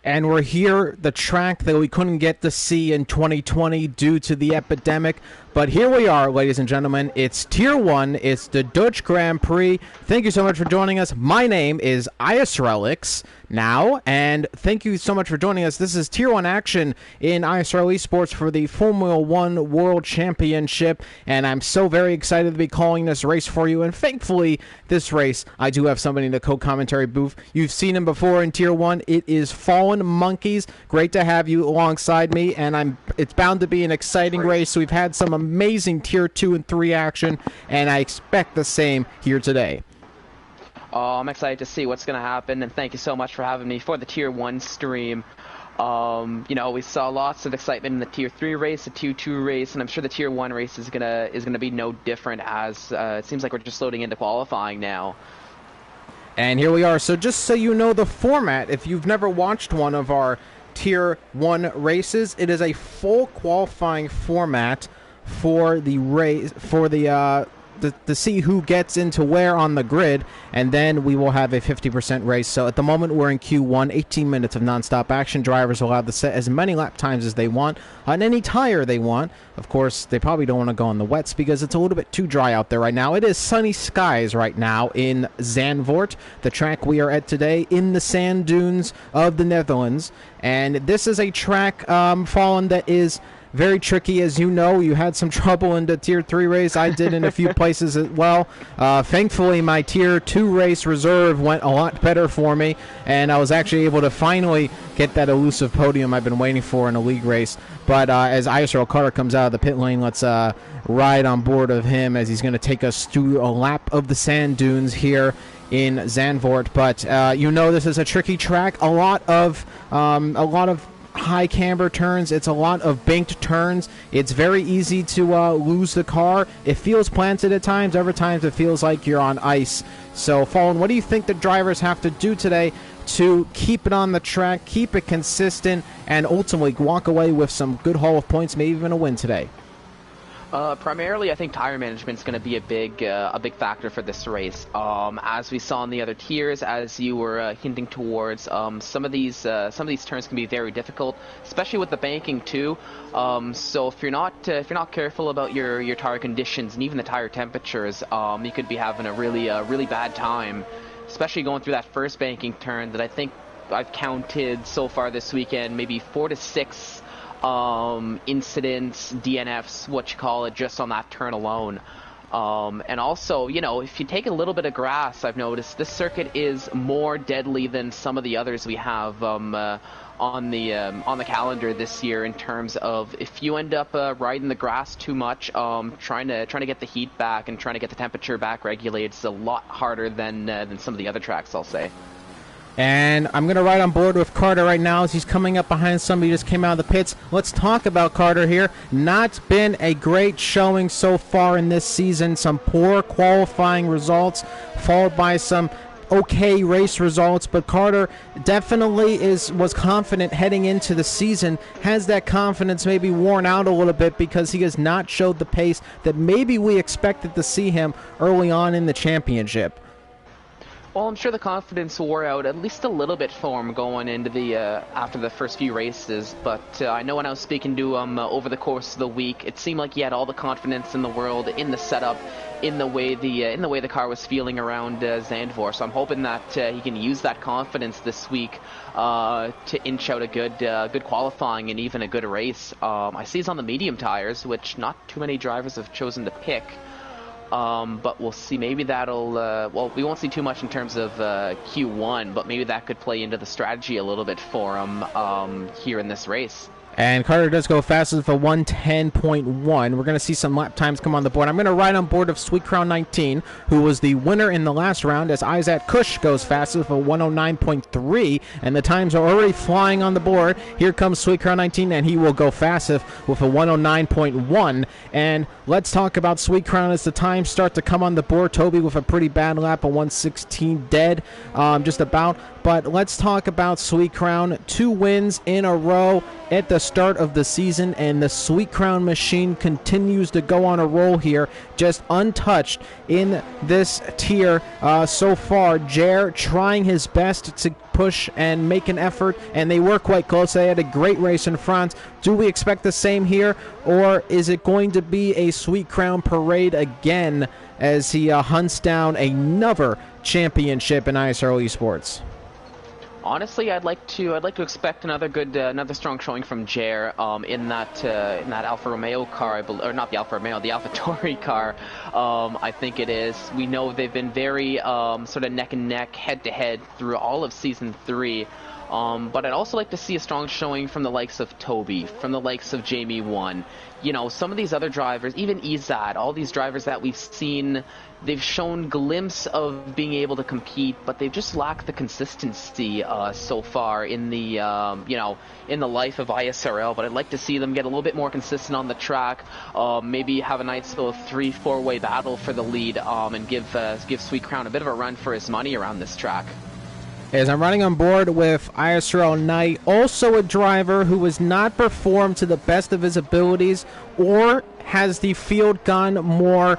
and we're here, the track that we couldn't get to see in 2020 due to the epidemic. But here we are, ladies and gentlemen. It's Tier 1. It's the Dutch Grand Prix. Thank you so much for joining us. My name is ISRL now, and thank you so much for joining us. This is Tier 1 action in ISRL Esports for the Formula 1 World Championship, and I'm so very excited to be calling this race for you. And thankfully, this race, I do have somebody in the co-commentary booth. You've seen him before in Tier 1. It is Fallen Monkeys. Great to have you alongside me, and it's bound to be an exciting race. We've had some amazing Tier 2 and 3 action, and I expect the same here today. Oh, I'm excited to see what's going to happen, and thank you so much for having me for the Tier 1 stream. We saw lots of excitement in the Tier 3 race, the Tier 2 race, and I'm sure the Tier 1 race is gonna be no different, as it seems like we're just loading into qualifying now. And here we are. So just so you know the format, if you've never watched one of our Tier 1 races, it is a full qualifying format for the race, for to see who gets into where on the grid, and then we will have a 50% race. So at the moment we're in Q1, 18 minutes of non-stop action. Drivers will have to set as many lap times as they want on any tire they want. Of course, they probably don't want to go on the wets because it's a little bit too dry out there right now. It is sunny skies right now in Zandvoort, the track we are at today, in the sand dunes of the Netherlands. And this is a track, Fallen, that is very tricky. As you know, you had some trouble in the Tier 3 race. I did in a few places as well. Thankfully, my Tier 2 race reserve went a lot better for me, and I was actually able to finally get that elusive podium I've been waiting for in a league race. But as ISRL Carter comes out of the pit lane, let's ride on board of him as he's going to take us through a lap of the sand dunes here in Zandvoort. But this is a tricky track. A lot of high camber turns. It's a lot of banked turns. It's very easy to lose the car. It feels planted at times. Other times it feels like you're on ice. So, Fallen, what do you think the drivers have to do today to keep it on the track, keep it consistent, and ultimately walk away with some good haul of points, maybe even a win today? Primarily, I think tire management is going to be a big factor for this race. As we saw in the other tiers, as you were hinting towards, some of these turns can be very difficult, especially with the banking too. So if you're not careful about your tire conditions and even the tire temperatures, you could be having a really bad time, especially going through that first banking turn that I think I've counted so far this weekend, maybe 4 to 6. Incidents, DNFs, what you call it, just on that turn alone. And also, if you take a little bit of grass, I've noticed this circuit is more deadly than some of the others we have on the calendar this year, in terms of if you end up riding the grass too much, trying to get the heat back and trying to get the temperature back regulated is a lot harder than some of the other tracks, I'll say. And I'm going to ride on board with Carter right now as he's coming up behind somebody who just came out of the pits. Let's talk about Carter here. Not been a great showing so far in this season. Some poor qualifying results, followed by some okay race results. But Carter definitely was confident heading into the season. Has that confidence maybe worn out a little bit because he has not showed the pace that maybe we expected to see him early on in the championship? Well, I'm sure the confidence wore out at least a little bit for him going into after the first few races. But I know when I was speaking to him over the course of the week, it seemed like he had all the confidence in the world in the setup, in the way the car was feeling around Zandvoort. So I'm hoping that he can use that confidence this week to inch out a good qualifying and even a good race. I see he's on the medium tires, which not too many drivers have chosen to pick. But we'll see. Maybe that'll we won't see too much in terms of Q1, but maybe that could play into the strategy a little bit for him here in this race. And Carter does go fastest for 110.1. We're going to see some lap times come on the board. I'm going to ride on board of Sweet Crown 19, who was the winner in the last round, as Isaac Kush goes fastest for 109.3. And the times are already flying on the board. Here comes Sweet Crown 19, and he will go fastest with a 109.1. And let's talk about Sweet Crown as the times start to come on the board. Toby with a pretty bad lap, a 116 dead, just about. But let's talk about Sweet Crown. 2 wins in a row at the start of the season, and the Sweet Crown machine continues to go on a roll here, just untouched in this tier so far. Jer trying his best to push and make an effort, and they were quite close. They had a great race in France. Do we expect the same here, or is it going to be a Sweet Crown parade again as he hunts down another championship in ISRL Esports? Honestly, I'd like to expect another strong showing from Jer in that Alfa Romeo car, or not the Alfa Romeo, the AlphaTauri car. I think it is. We know they've been very sort of neck and neck, head to head through all of season 3. But I'd also like to see a strong showing from the likes of Toby, from the likes of Jamie 1. You know, some of these other drivers, even Izad, all these drivers that we've seen, they've shown glimpse of being able to compete, but they've just lacked the consistency so far in the in the life of ISRL. But I'd like to see them get a little bit more consistent on the track, maybe have a nice little 3-4-way battle for the lead, and give Sweet Crown a bit of a run for his money around this track. As I'm running on board with ISRL Knight, also a driver who has not performed to the best of his abilities, or has the field gone more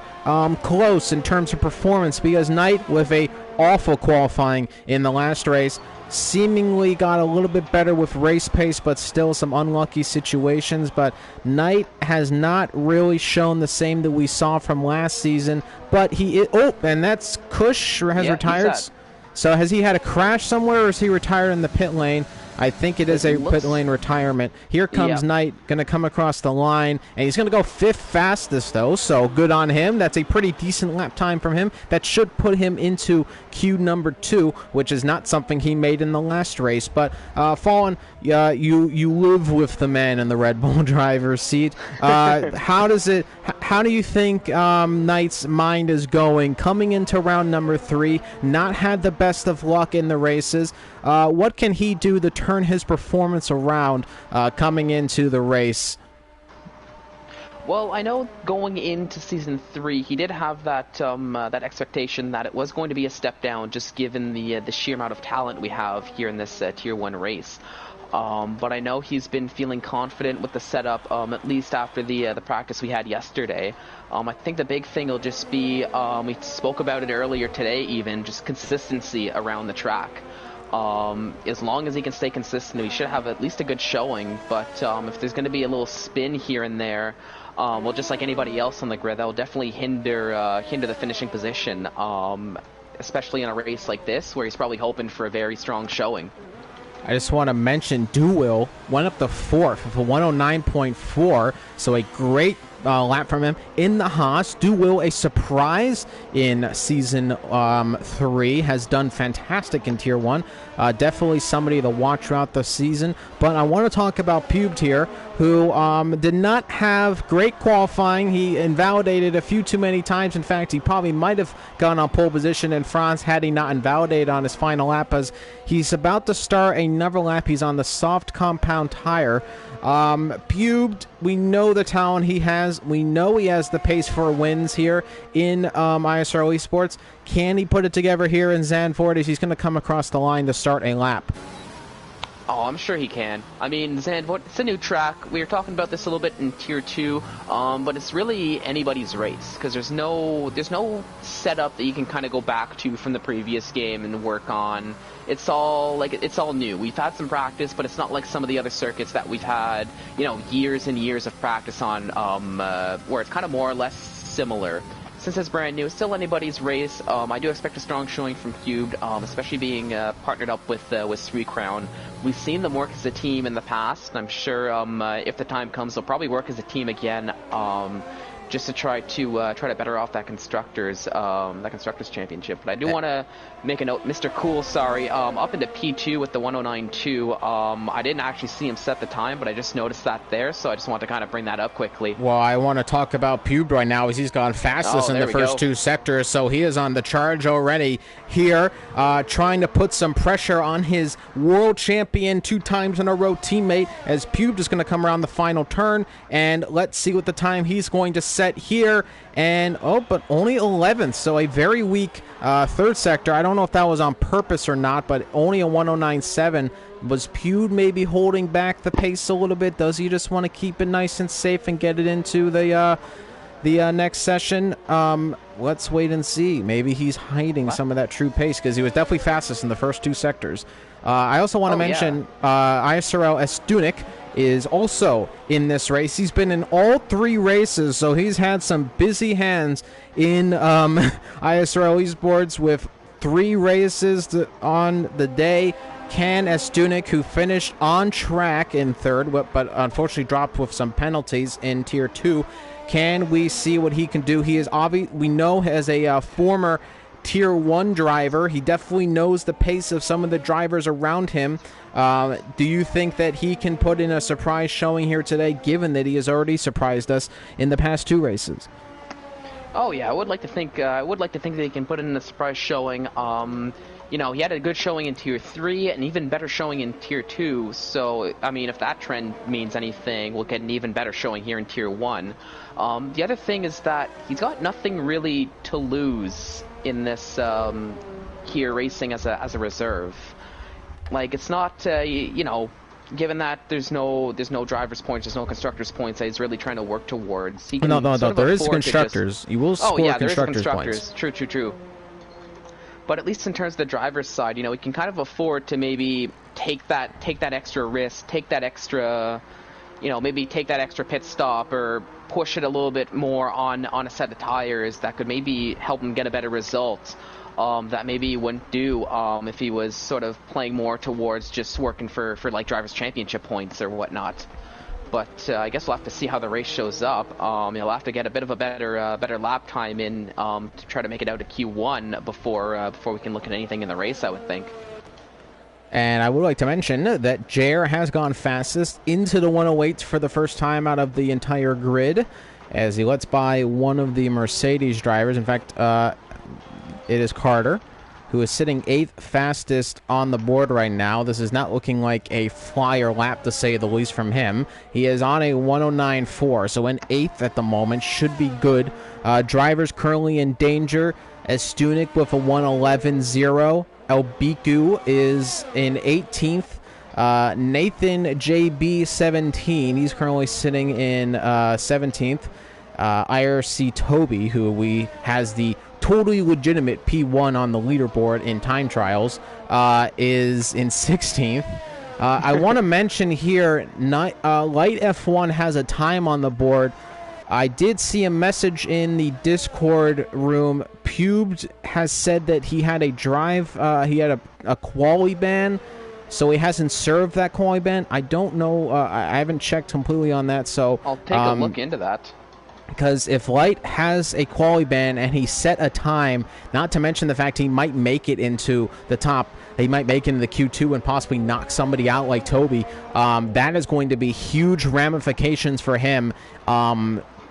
close in terms of performance, because Knight, with a awful qualifying in the last race, seemingly got a little bit better with race pace, but still some unlucky situations. But Knight has not really shown the same that we saw from last season. But he is, and that's Kush has retired. So has he had a crash somewhere, or is he retired in the pit lane? I think it is a pit lane retirement. Here comes Knight, going to come across the line, and he's going to go 5th fastest, though, so good on him. That's a pretty decent lap time from him. That should put him into Q number 2, which is not something he made in the last race. But, Fallen, you live with the man in the Red Bull driver's seat. How do you think Knight's mind is going coming into round number 3? Not had the best of luck in the races. What can he do to turn his performance around coming into the race? Well, I know going into season 3, he did have that that expectation that it was going to be a step down, just given the sheer amount of talent we have here in this Tier 1 race. But I know he's been feeling confident with the setup, at least after the practice we had yesterday. I think the big thing will just be, we spoke about it earlier today even, just consistency around the track. As long as he can stay consistent, we should have at least a good showing. But if there's going to be a little spin here and there, well, just like anybody else on the grid, that will definitely hinder the finishing position, especially in a race like this, where he's probably hoping for a very strong showing. I just want to mention Duwil went up to 4th with a 109.4, so a great lap from him in the Haas. Duwil, a surprise in Season 3, has done fantastic in Tier 1. Definitely somebody to watch throughout the season. But I want to talk about Pubed here, who did not have great qualifying. He invalidated a few too many times. In fact, he probably might have gone on pole position in France had he not invalidated on his final lap, as he's about to start another lap. He's on the soft compound tire. Pubed, we know the talent he has. We know he has the pace for wins here in ISRL Esports. Can he put it together here in Zandvoort as he's going to come across the line to start a lap? Oh, I'm sure he can. I mean, Zandvoort, it's a new track. We were talking about this a little bit in Tier 2, but it's really anybody's race, because there's no setup that you can kind of go back to from the previous game and work on. It's all new. We've had some practice, but it's not like some of the other circuits that we've had, years and years of practice on, where it's kind of more or less similar. Since it's brand new, it's still anybody's race. I do expect a strong showing from Cubed, especially being partnered up with Sweet Crown. We've seen them work as a team in the past, and I'm sure if the time comes, they'll probably work as a team again, just to try to better off that constructors championship. But I do want to make a note, Mr. Cool, up into P2 with the 109.2. I didn't actually see him set the time, but I just noticed that there, so I just want to kind of bring that up quickly. Well, I want to talk about Pubed right now, as he's gone fastest in the first 2 sectors, so he is on the charge already here, trying to put some pressure on his world champion 2 times in a row teammate, as Pubed is going to come around the final turn, and let's see what the time he's going to set here. And but only 11th, so a very weak 3rd sector. I don't know if that was on purpose or not, but only a 109.7. Was Pubed maybe holding back the pace a little bit? Does he just want to keep it nice and safe and get it into the the next session. Let's wait and see. Maybe he's hiding some of that true pace because he was definitely fastest in the first 2 sectors. I also want to mention ISRL Esports is also in this race. He's been in all 3 races, so he's had some busy hands in ISRL Esports with 3 races on the day. Can Estunik, who finished on track in 3rd, but unfortunately dropped with some penalties in Tier 2, can we see what he can do? He is we know as a former Tier 1 driver, he definitely knows the pace of some of the drivers around him. Do you think that he can put in a surprise showing here today, given that he has already surprised us in the past 2 races? Oh yeah, I would like to think that he can put in a surprise showing. You know, he had a good showing in Tier 3, and even better showing in Tier 2, so, I mean, if that trend means anything, we'll get an even better showing here in Tier 1. The other thing is that he's got nothing really to lose in this here racing as a reserve. Like, it's not, you know, given that there's no driver's points, there's no constructor's points that he's really trying to work towards. He can no, there is constructors. You will score constructor's points. True. But at least in terms of the driver's side, you know, he can kind of afford to maybe take that extra risk, take that extra, you know, maybe take that extra pit stop or push it a little bit more on a set of tires that could maybe help him get a better result that maybe he wouldn't do if he was sort of playing more towards just working for like drivers' championship points or whatnot. But I guess we'll have to see how the race shows up. He'll have to get a bit of a better lap time in to try to make it out to Q1 before we can look at anything in the race, I would think. And I would like to mention that Jair has gone fastest into the 108s for the first time out of the entire grid, as he lets by one of the Mercedes drivers. In fact, it is Carter, who is sitting 8th fastest on the board right now. This is not looking like a flyer lap, to say the least, from him. He is on a 109.4, so in 8th at the moment. Should be good. Drivers currently in danger. Estunik with a 111.0. Elbiku is in 18th. Nathan JB 17. He's currently sitting in 17th. IRC Toby, who has the totally legitimate P1 on the leaderboard in time trials, is in 16th. I want to mention here, Light F1 has a time on the board. I did see a message in the Discord room. Pubed has said that he had a he had a quali ban, so he hasn't served that quali ban. I don't know. I haven't checked completely on that, so I'll take a look into that. Because if Light has a quali ban and he set a time, not to mention the fact he might make it into the top, he might make it into the Q2 and possibly knock somebody out like Toby, that is going to be huge ramifications for him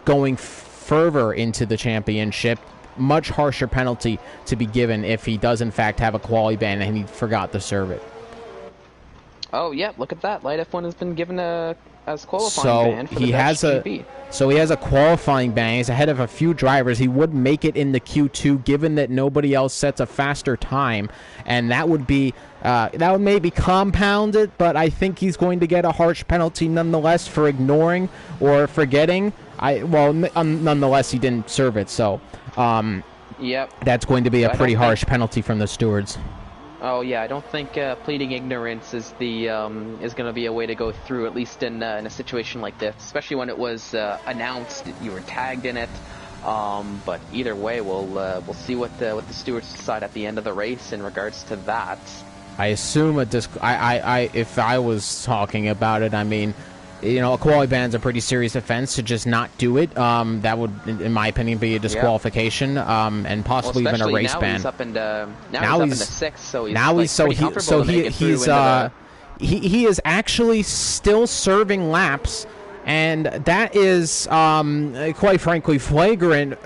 going further into the championship. Much harsher penalty to be given if he does in fact have a quali ban and he forgot to serve it. Oh yeah, look at that. Light F1 has been given as qualifying ban for the Dutch GP. So he has a qualifying ban. He's ahead of a few drivers. He would make it in the Q2 given that nobody else sets a faster time, and that would maybe compound it, but I think he's going to get a harsh penalty nonetheless for ignoring or forgetting. Nonetheless, he didn't serve it, so yep. That's going to be a pretty harsh penalty from the stewards. Oh yeah, I don't think pleading ignorance is going to be a way to go through, at least in a situation like this, especially when it was announced you were tagged in it. But either way, we'll see what the stewards decide at the end of the race in regards to that. I assume if I was talking about it, I mean, you know, a quali ban is a pretty serious offense. To just not do it, that would, in my opinion, be a disqualification, and possibly even a race ban. He's up into 6th, so he is actually still serving laps, and that is quite frankly flagrant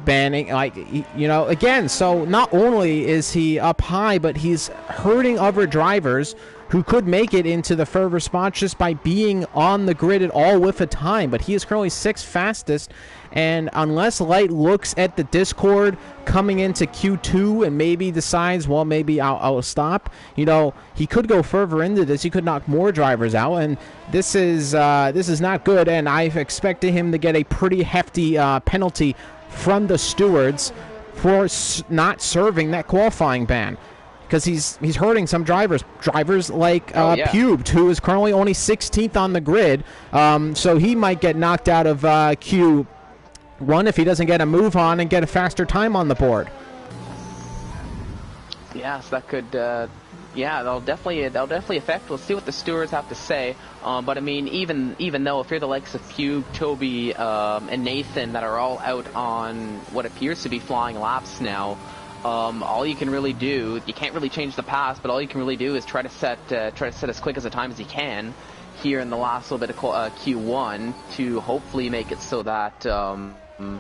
banning. Like, you know, again, so not only is he up high, but he's hurting other drivers who could make it into the further spots just by being on the grid at all with a time. But he is currently 6th fastest, and unless Light looks at the Discord coming into Q2 and maybe decides, well, maybe I'll stop, you know, he could go further into this. He could knock more drivers out, and this is not good, and I've expected him to get a pretty hefty penalty from the stewards for not serving that qualifying ban, because he's hurting some drivers like Pubed, who is currently only 16th on the grid, so he might get knocked out of Q1 if he doesn't get a move on and get a faster time on the board. Yes, that could that'll definitely affect. We'll see what the stewards have to say. But I mean, even though if you're the likes of Pube, Toby, and Nathan that are all out on what appears to be flying laps now, all you can really do, you can't really change the past, but all you can really do is try to set as quick as a time as you can here in the last little bit of Q1 to hopefully make it so that in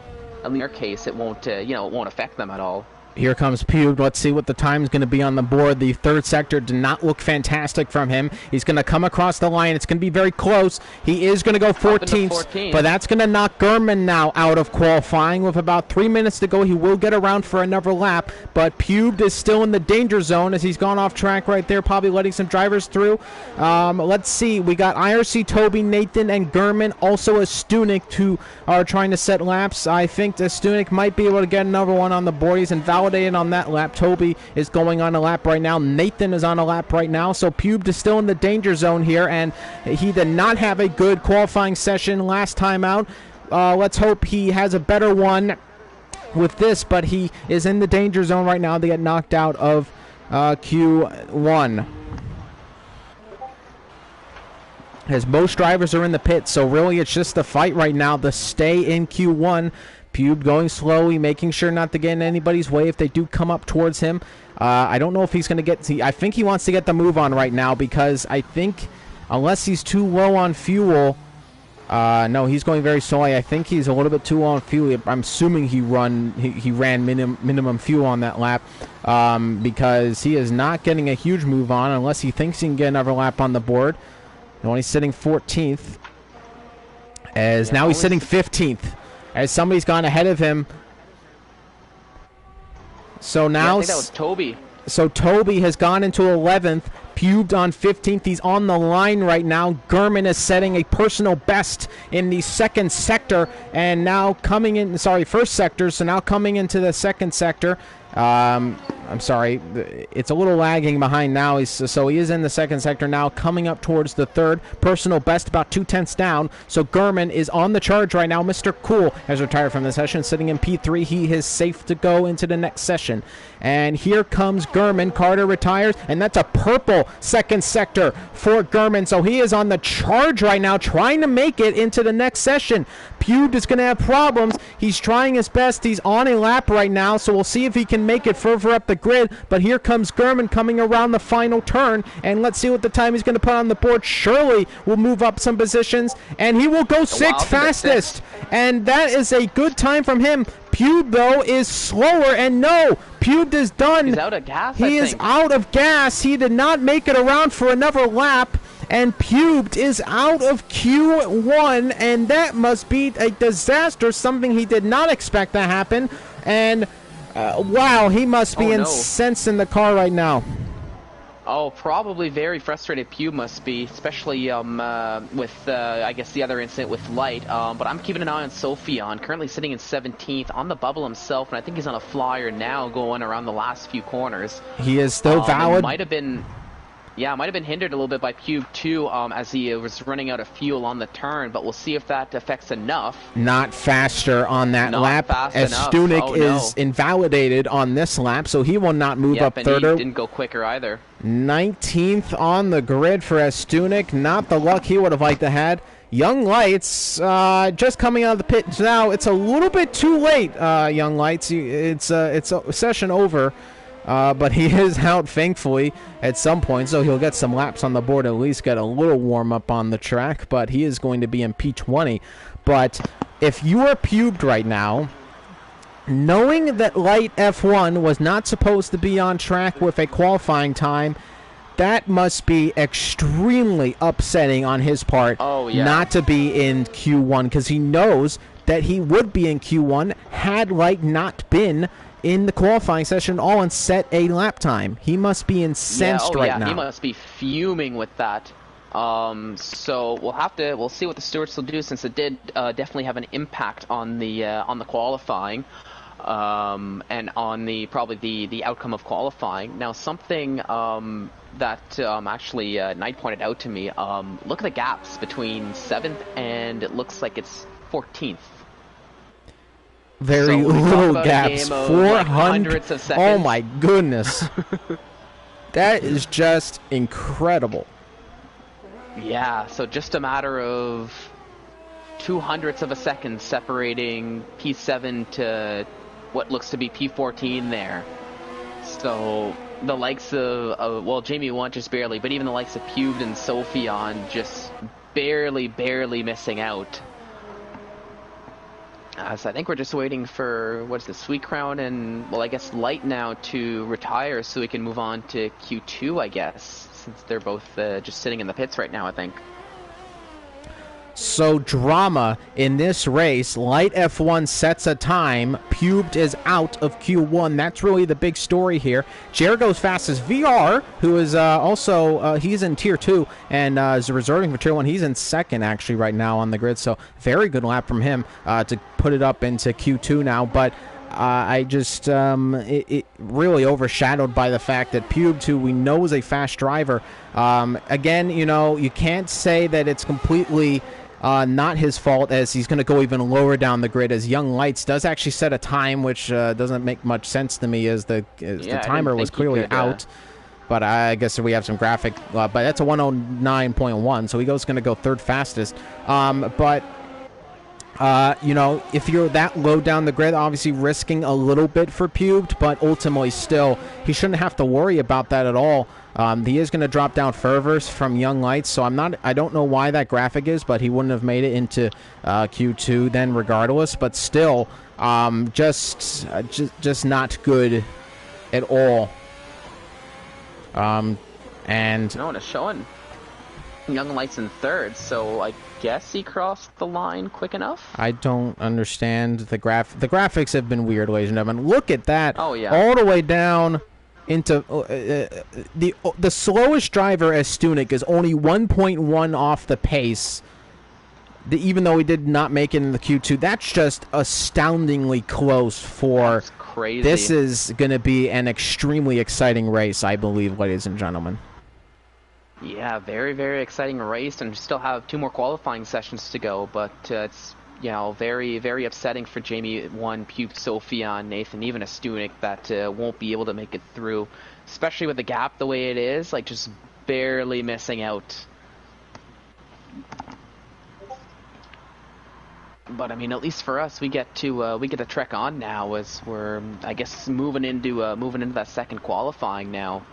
their case it won't it won't affect them at all. Here comes Pube. Let's see what the time's going to be on the board. The third sector did not look fantastic from him. He's going to come across the line. It's going to be very close. He is going to go 14th, but that's going to knock Gurman now out of qualifying. With about 3 minutes to go, he will get around for another lap, but Pube is still in the danger zone as he's gone off track right there, probably letting some drivers through. Let's see. We got IRC, Toby, Nathan, and Gurman. Also a Stunik who are trying to set laps. I think the Stunik might be able to get another one on the board. He's invalidated on that lap. Toby is going on a lap right now. Nathan is on a lap right now. So Pube is still in the danger zone here, and he did not have a good qualifying session last time out. Let's hope he has a better one with this, but he is in the danger zone right now to get knocked out of Q1. As most drivers are in the pit, so really it's just a fight right now to stay in Q1. Pube going slowly, making sure not to get in anybody's way if they do come up towards him. I don't know if he's going to get... I think he wants to get the move on right now, because I think unless he's too low on fuel... no, he's going very slowly. I think he's a little bit too low on fuel. I'm assuming he ran minimum fuel on that lap, because he is not getting a huge move on unless he thinks he can get another lap on the board. And when he's sitting 14th, as now he's sitting 15th. As somebody's gone ahead of him. So now... I think that was Toby. So Toby has gone into 11th. Pubed on 15th. He's on the line right now. Gurman is setting a personal best in the second sector. And now coming in... Sorry, first sector. So now coming into the second sector. I'm sorry, it's a little lagging behind now. So he is in the second sector now, coming up towards the third. Personal best about 2/10 down. So Gurman is on the charge right now. Mr. Cool has retired from the session, sitting in P3. He is safe to go into the next session. And here comes Gurman. Carter retires, and that's a purple second sector for Gurman. So he is on the charge right now, trying to make it into the next session. Pube is going to have problems. He's trying his best. He's on a lap right now, so we'll see if he can make it further up the grid. But here comes Gurman coming around the final turn, and let's see what the time he's going to put on the board. Surely will move up some positions, and he will go sixth fastest, and that is a good time from him. Pube, though, is slower, and no, Pube is done. He's out of gas, He is out of gas. He did not make it around for another lap, and Pube is out of Q1, and that must be a disaster, something he did not expect to happen. And wow, he must be incensed in the car right now. Oh, probably very frustrated Pube must be, especially with, I guess, the other incident with Light. But I'm keeping an eye on Sophion, currently sitting in 17th, on the bubble himself, and I think he's on a flyer now going around the last few corners. He is still valid. Might have been hindered a little bit by Pube too, as he was running out of fuel on the turn, but we'll see if that affects enough. Not faster on that lap, as Stunik is invalidated on this lap, so he will not move up third. He didn't go quicker either. 19th on the grid for Stunik. Not the luck he would have liked to had. Young Lights just coming out of the pit now. It's a little bit too late, Young Lights. It's a session over. But he is out, thankfully, at some point, so he'll get some laps on the board, at least get a little warm-up on the track, but he is going to be in P20. But if you are pubed right now, knowing that Light F1 was not supposed to be on track with a qualifying time, that must be extremely upsetting on his part. Oh, yeah. Not to be in Q1, because he knows that he would be in Q1 had Light not been in the qualifying session all and set a lap time. He must be incensed right now. He must be fuming with that. So we'll see what the stewards will do, since it did definitely have an impact on the qualifying, and on the outcome of qualifying. Now, something that actually Knight pointed out to me. Look at the gaps between 7th and it looks like it's 14th. Very little gaps. 400 of seconds. Oh my goodness. That is just incredible. Yeah, so just a matter of 0.02 of a second separating P7 to what looks to be P14 there. So the likes of well, Jamie won just barely, but even the likes of Pubed and Sophion just barely missing out. So I think we're just waiting for, what's the Sweet Crown and, well, I guess Light now to retire so we can move on to Q2, I guess, since they're both just sitting in the pits right now, I think. So drama in this race. Light F1 sets a time. Pubed is out of Q1. That's really the big story here. Jared goes fastest. VR, who is also, he's in Tier 2 and is reserving for Tier 1. He's in 2nd, actually, right now on the grid. So very good lap from him to put it up into Q2 now. But I just, it really overshadowed by the fact that Pubed, who we know is a fast driver, again, you know, you can't say that it's completely not his fault, as he's going to go even lower down the grid, as Young Lights does actually set a time, which doesn't make much sense to me, as the timer was clearly out. But I guess we have some graphic, but that's a 109.1, so he's going to go 3rd fastest. You know, if you're that low down the grid, obviously risking a little bit for Pubed, but ultimately still, he shouldn't have to worry about that at all. He is going to drop down Fervors from Young Lights, so I don't know why that graphic is, but he wouldn't have made it into Q2 then regardless, but still, just not good at all. And no one is showing Young Lights in 3rd, so I guess he crossed the line quick enough. I don't understand the the graphics have been weird, ladies and gentlemen. Look at that. Oh, yeah. All the way down into the slowest driver as Stunik is only 1.1 off the pace. Even though he did not make it in the Q2, that's just astoundingly close for. That's crazy. This is going to be an extremely exciting race, I believe, ladies and gentlemen. Yeah, very exciting race, and still have 2 more qualifying sessions to go, but it's, you know, very upsetting for Jamie 1, Pubed, Sophion, Nathan, even a Stunik that won't be able to make it through, especially with the gap the way it is, like just barely missing out. But I mean, at least for us, we get to trek on now, as we're, I guess, moving into that 2nd qualifying now.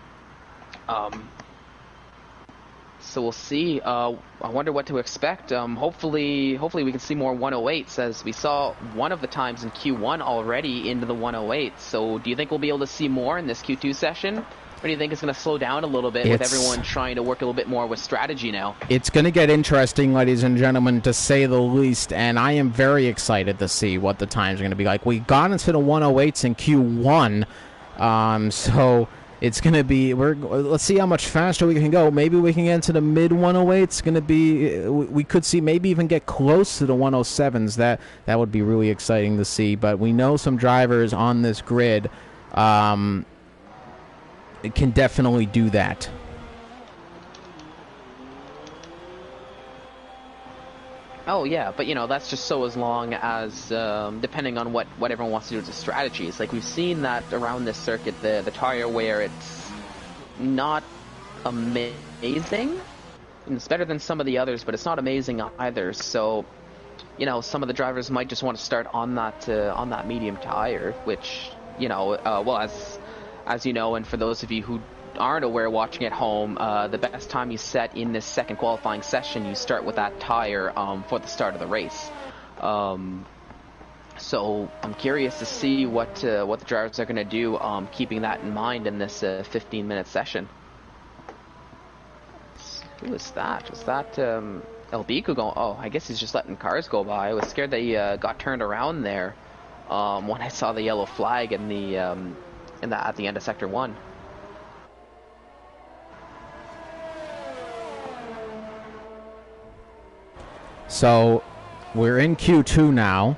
So we'll see. I wonder what to expect. Hopefully we can see more 108s, as we saw one of the times in Q1 already into the 108. So do you think we'll be able to see more in this Q2 session? Or do you think it's going to slow down a little bit with everyone trying to work a little bit more with strategy now? It's going to get interesting, ladies and gentlemen, to say the least, and I am very excited to see what the times are going to be like. We got into the 108s in Q1, so it's going to be, let's see how much faster we can go. Maybe we can get into the mid 108s. It's going to be, we could see, maybe even get close to the 107s. That would be really exciting to see. But we know some drivers on this grid can definitely do that. Oh yeah, but you know, that's just so as long as depending on what everyone wants to do as a strategies. Like we've seen that around this circuit, the tire wear, it's not amazing. It's better than some of the others, but it's not amazing either. So, you know, some of the drivers might just want to start on that medium tire, which, you know, well, as you know, and for those of you who aren't aware watching at home, the best time you set in this 2nd qualifying session, you start with that tire for the start of the race. So I'm curious to see what the drivers are going to do, keeping that in mind in this 15-minute session. Who was that? Was that El Bico going? Oh, I guess he's just letting cars go by. I was scared that he got turned around there when I saw the yellow flag in the at the end of Sector 1. So we're in Q2 now,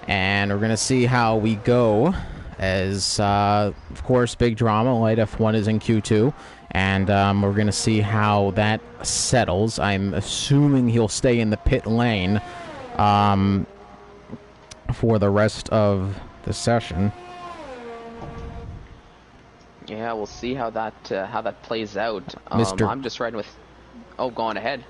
and we're going to see how we go as, of course, big drama. Light F1 is in Q2, and we're going to see how that settles. I'm assuming he'll stay in the pit lane for the rest of the session. Yeah, we'll see how that plays out. Mr. I'm just riding with... Oh, going ahead.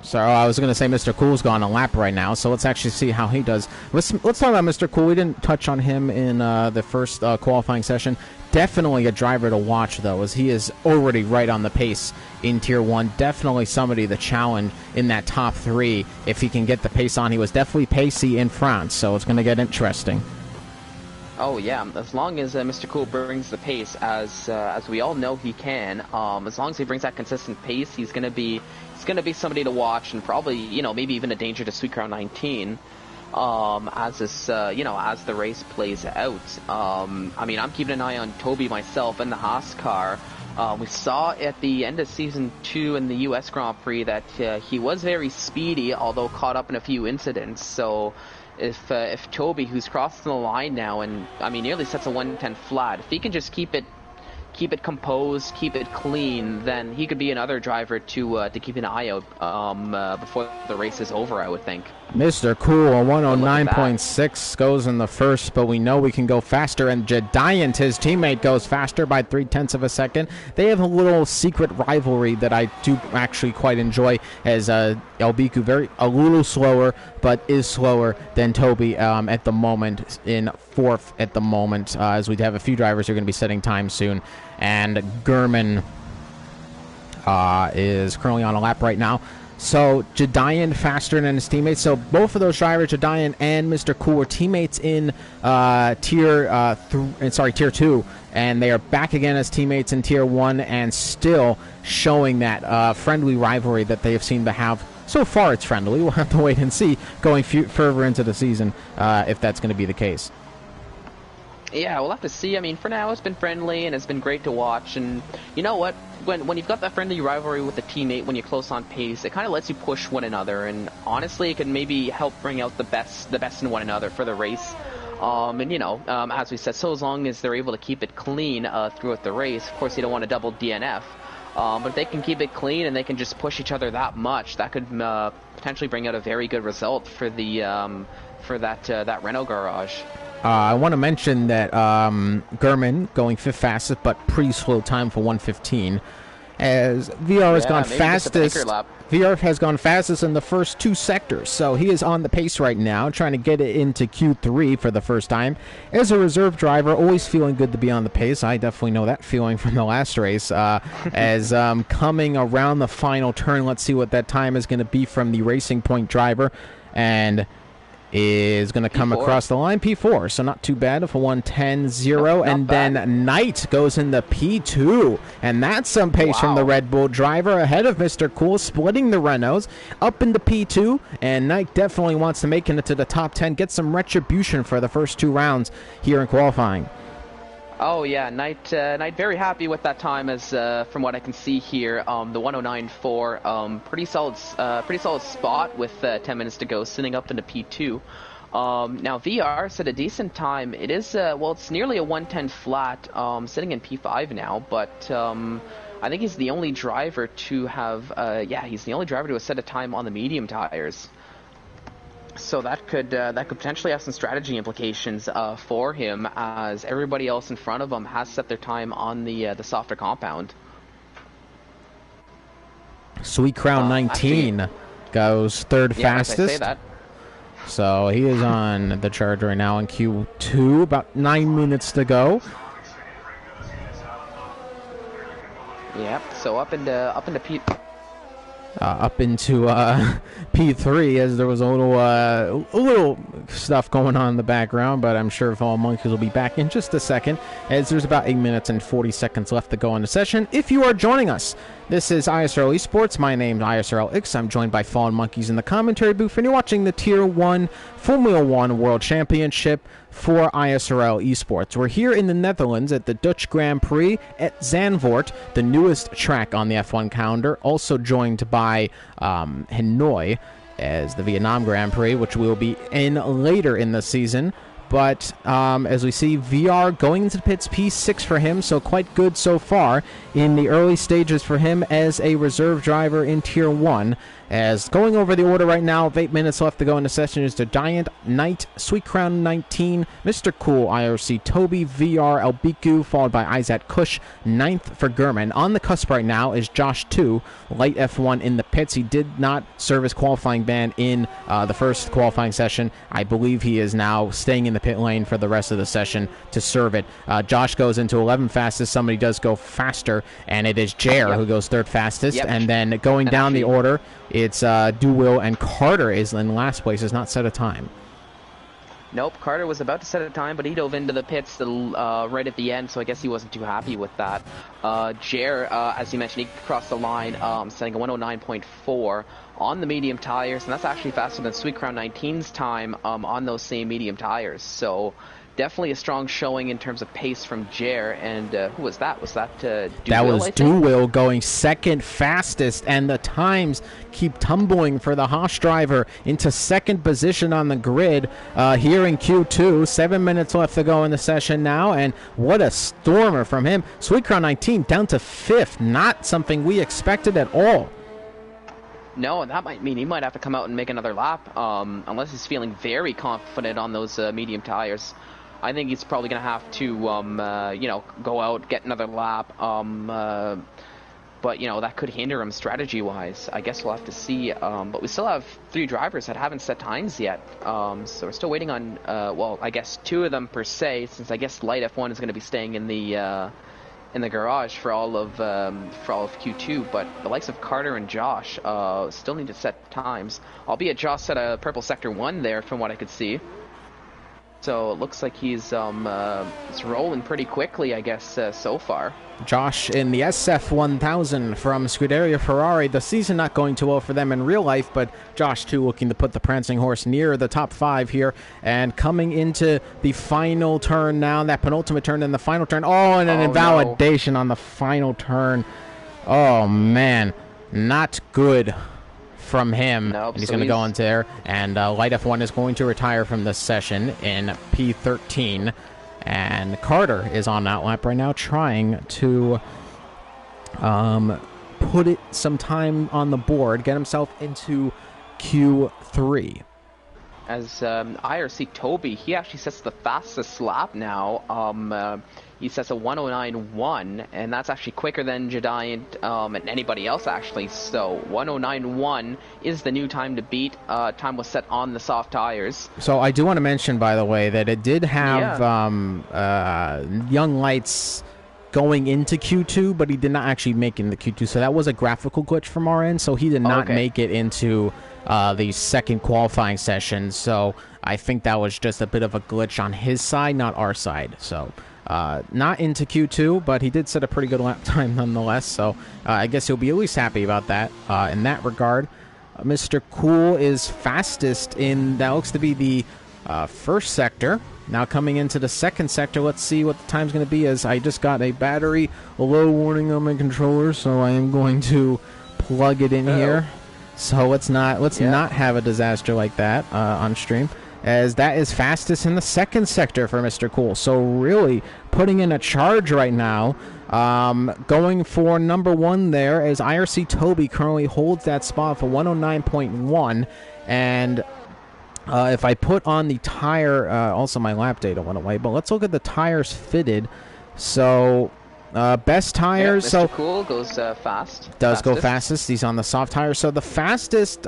So I was going to say Mr. Cool's gone a lap right now, so let's actually see how he does. Let's talk about Mr. Cool. We didn't touch on him in the first qualifying session. Definitely a driver to watch, though, as he is already right on the pace in Tier 1. Definitely somebody to challenge in that top 3 if he can get the pace on. He was definitely pacey in France, so it's going to get interesting. Oh yeah, as long as Mr. Cool brings the pace, as we all know he can. As long as he brings that consistent pace, he's gonna be somebody to watch, and probably, you know, maybe even a danger to Sweet Crown 19. As this as the race plays out. I mean, I'm keeping an eye on Toby myself in the Haas car. We saw at the end of Season 2 in the U.S. Grand Prix that he was very speedy, although caught up in a few incidents. So if Toby, who's crossing the line now, and I mean nearly sets a 110 flat, if he can just keep it composed, keep it clean, then he could be another driver to keep an eye out before the race is over, I would think. Mr. Cool, a 109.6 goes in the first, but we know we can go faster, and Jediant, his teammate, goes faster by 0.3 of a second. They have a little secret rivalry that I do actually quite enjoy, as Elbiku a little slower, but is slower than Toby at the moment, in 4th at the moment, as we have a few drivers who are going to be setting time soon. And Gurman is currently on a lap right now. So Jedian faster than his teammates. So both of those drivers, Jedian and Mr. Cool, are teammates in Tier 2, and they are back again as teammates in Tier 1, and still showing that friendly rivalry that they have seemed to have. So far, it's friendly. We'll have to wait and see going further into the season if that's going to be the case. Yeah, we'll have to see. I mean, for now, it's been friendly, and it's been great to watch. And you know what? When you've got that friendly rivalry with a teammate, when you're close on pace, it kind of lets you push one another. And honestly, it can maybe help bring out the best in one another for the race. And you know, as we said, so as long as they're able to keep it clean throughout the race, of course, you don't want to double DNF. But if they can keep it clean and they can just push each other that much, that could potentially bring out a very good result for the that Renault garage. I want to mention that Gurman going 5th fastest, but pretty slow time for 1:15. As VR has gone fastest. VR has gone fastest in the first 2 sectors, so he is on the pace right now, trying to get it into Q3 for the first time. As a reserve driver, always feeling good to be on the pace. I definitely know that feeling from the last race. As coming around the final turn, let's see what that time is going to be from the Racing Point driver, and is going to come across the line, P4, so not too bad of a 1:10.0, and then Knight goes into P2, and that's some pace from the Red Bull driver, ahead of Mr. Cool, splitting the Renaults, up into P2, and Knight definitely wants to make it into the top 10, get some retribution for the first 2 rounds here in qualifying. Oh yeah, Knight very happy with that time, as from what I can see here, the 109.4, pretty solid spot with 10 minutes to go, sitting up into P2. Now VR set a decent time. It is it's nearly a 110 flat, sitting in P5 now, but I think he's the only driver to have set a time on the medium tires. So that could potentially have some strategy implications for him, as everybody else in front of him has set their time on the softer compound. Sweet Crown 19 goes 3rd fastest. I say that. So he is on the charge right now in Q2. About 9 minutes to go. Yep. So up into P. up into P3, as there was a little stuff going on in the background, but I'm sure Fallen Monkeys will be back in just a second, as there's about 8 minutes and 40 seconds left to go in the session. If you are joining us, this is ISRL Esports. My name's ISRL X. I'm joined by Fallen Monkeys in the commentary booth, and you're watching the Tier 1 Formula 1 World Championship for ISRL Esports. We're here in the Netherlands at the Dutch Grand Prix at Zandvoort, the newest track on the F1 calendar, also joined by Hanoi as the Vietnam Grand Prix, which we will be in later in the season. But as we see, VR going into the pits, P6 for him, so quite good so far in the early stages for him as a reserve driver in Tier 1. As going over the order right now, with 8 minutes left to go in the session, is the Giant Knight, Sweet Crown 19, Mr. Cool, IRC Toby, VR, Elbiku, followed by Izat Kush, 9th for Gurman. On the cusp right now is Josh 2, light F1 in the pits. He did not serve his qualifying ban in the first qualifying session. I believe he is now staying in the pit lane for the rest of the session to serve it. Josh goes into 11 fastest. Somebody does go faster, and it is Jer who goes third fastest. And then going down the order, it's Duwill, and Carter is in last place, has not set a time. Nope, Carter was about to set a time, but he dove into the pits right at the end, so I guess he wasn't too happy with that. Jer, as you mentioned, he crossed the line, setting a 109.4 on the medium tires, and that's actually faster than Sweet Crown 19's time on those same medium tires. So definitely a strong showing in terms of pace from Jer. And who was that? Was that Duwill? That was Duwill going second fastest, and the times keep tumbling for the Haas driver into second position on the grid here in Q2. 7 minutes left to go in the session now, and what a stormer from him. Sweet Crown 19 down to 5th, not something we expected at all. No, and that might mean he might have to come out and make another lap, unless he's feeling very confident on those medium tires. I think he's probably going to have to, go out, get another lap. But, that could hinder him strategy-wise. I guess we'll have to see. But we still have 3 drivers that haven't set times yet. So we're still waiting on, I guess 2 of them per se, since I guess Light F1 is going to be staying in the garage for all of Q2. But the likes of Carter and Josh still need to set times. Albeit Josh set a purple sector 1 there, from what I could see. So it looks like he's rolling pretty quickly, I guess, so far. Josh in the SF1000 from Scuderia Ferrari. The season not going too well for them in real life, but Josh, too, looking to put the prancing horse near the top 5 here. And coming into the final turn now, that penultimate turn and the final turn. Oh, and an invalidation on the final turn. Oh, man. Not good from him. Nope, and he's going to go into there, and Light F1 is going to retire from this session in P13, and Carter is on that lap right now trying to put some time on the board, get himself into Q3. As IRC Toby, he actually sets the fastest lap now. He sets a 109.1, and that's actually quicker than Giant and anybody else, actually. So 109.1 is the new time to beat. Time was set on the soft tires. So I do want to mention, by the way, that it did have Young Lights going into Q2, but he did not actually make it into Q2. So that was a graphical glitch from our end, so he did not make it into the second qualifying session. So I think that was just a bit of a glitch on his side, not our side. So not into Q2, but he did set a pretty good lap time nonetheless. So I guess he'll be at least happy about that in that regard. Mr. Cool is fastest in, that looks to be the first sector. Now coming into the second sector, let's see what the time's going to be, as I just got a battery low warning on my controller, so I am going to plug it in here. So let's not have a disaster like that on stream, as that is fastest in the second sector for Mr. Cool. So really putting in a charge right now. Going for number 1 there, as IRC Toby currently holds that spot for 109.1, and if I put on the tire, also my lap data went away, but let's look at the tires fitted. So Best tires. Yeah, Mr. So Cool goes fast. does go fastest. He's on the soft tires. So the fastest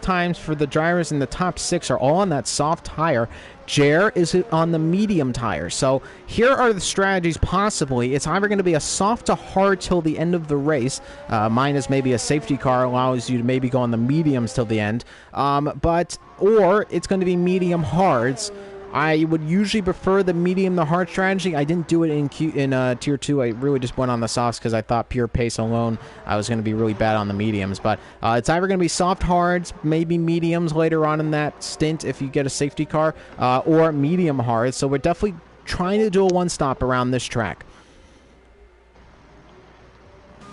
times for the drivers in the top 6 are all on that soft tire. Jer is on the medium tire. So here are the strategies possibly. It's either going to be a soft to hard till the end of the race. Mine is maybe a safety car, allows you to maybe go on the mediums till the end. Or it's going to be medium hards. I would usually prefer the medium to hard strategy. I didn't do it in Tier 2. I really just went on the softs because I thought pure pace alone I was going to be really bad on the mediums. But it's either going to be soft hards, maybe mediums later on in that stint if you get a safety car, or medium hards. So we're definitely trying to do a one-stop around this track.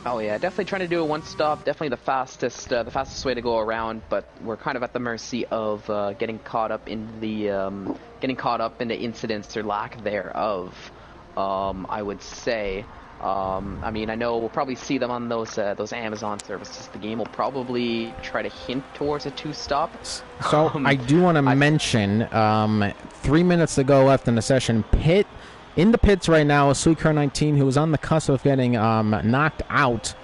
Oh yeah, definitely trying to do a one-stop. Definitely the fastest way to go around. But we're kind of at the mercy of getting caught up in the incidents or lack thereof. I would say. I mean, I know we'll probably see them on those Amazon services. The game will probably try to hint towards a 2-stop. So I do want to mention 3 minutes to go left in the session. In the pits right now is Sweetcar 19, who is on the cusp of getting knocked out.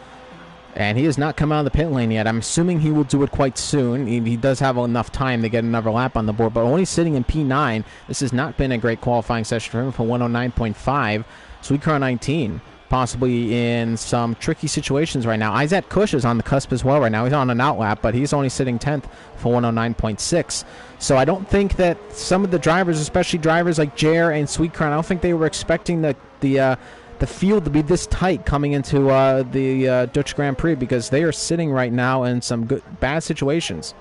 And he has not come out of the pit lane yet. I'm assuming he will do it quite soon. He does have enough time to get another lap on the board, but only sitting in P9. This has not been a great qualifying session for him for 109.5. Sweetcar 19, possibly in some tricky situations right now. Isaac Kush is on the cusp as well right now. He's on an outlap, but he's only sitting 10th for 109.6. So I don't think that some of the drivers, especially drivers like Jer and Sweetcar, I don't think they were expecting the field to be this tight coming into the Dutch Grand Prix, because they are sitting right now in some bad situations.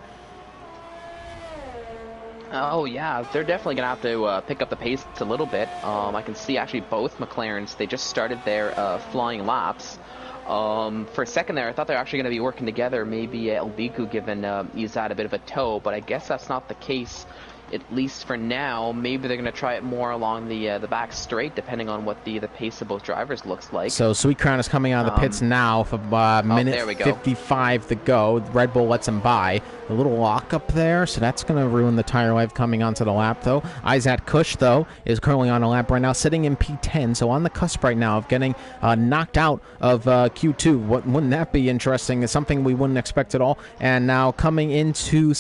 Oh yeah, they're definitely gonna have to pick up the pace a little bit. I can see actually both McLarens, they just started their flying laps. For a second there, I thought they were actually going to be working together. Maybe Elbiku giving Izad a bit of a tow, but I guess that's not the case, at least for now. Maybe they're going to try it more along the back straight, depending on what the pace of both drivers looks like. So Sweet Crown is coming out of the pits now for minute 55 to go. Red Bull lets him by. A little lock up there, so that's going to ruin the tire life coming onto the lap, though. Isaac Kush, though, is currently on a lap right now, sitting in P10, so on the cusp right now of getting knocked out of Q2. Wouldn't that be interesting? It's something we wouldn't expect at all. And now coming into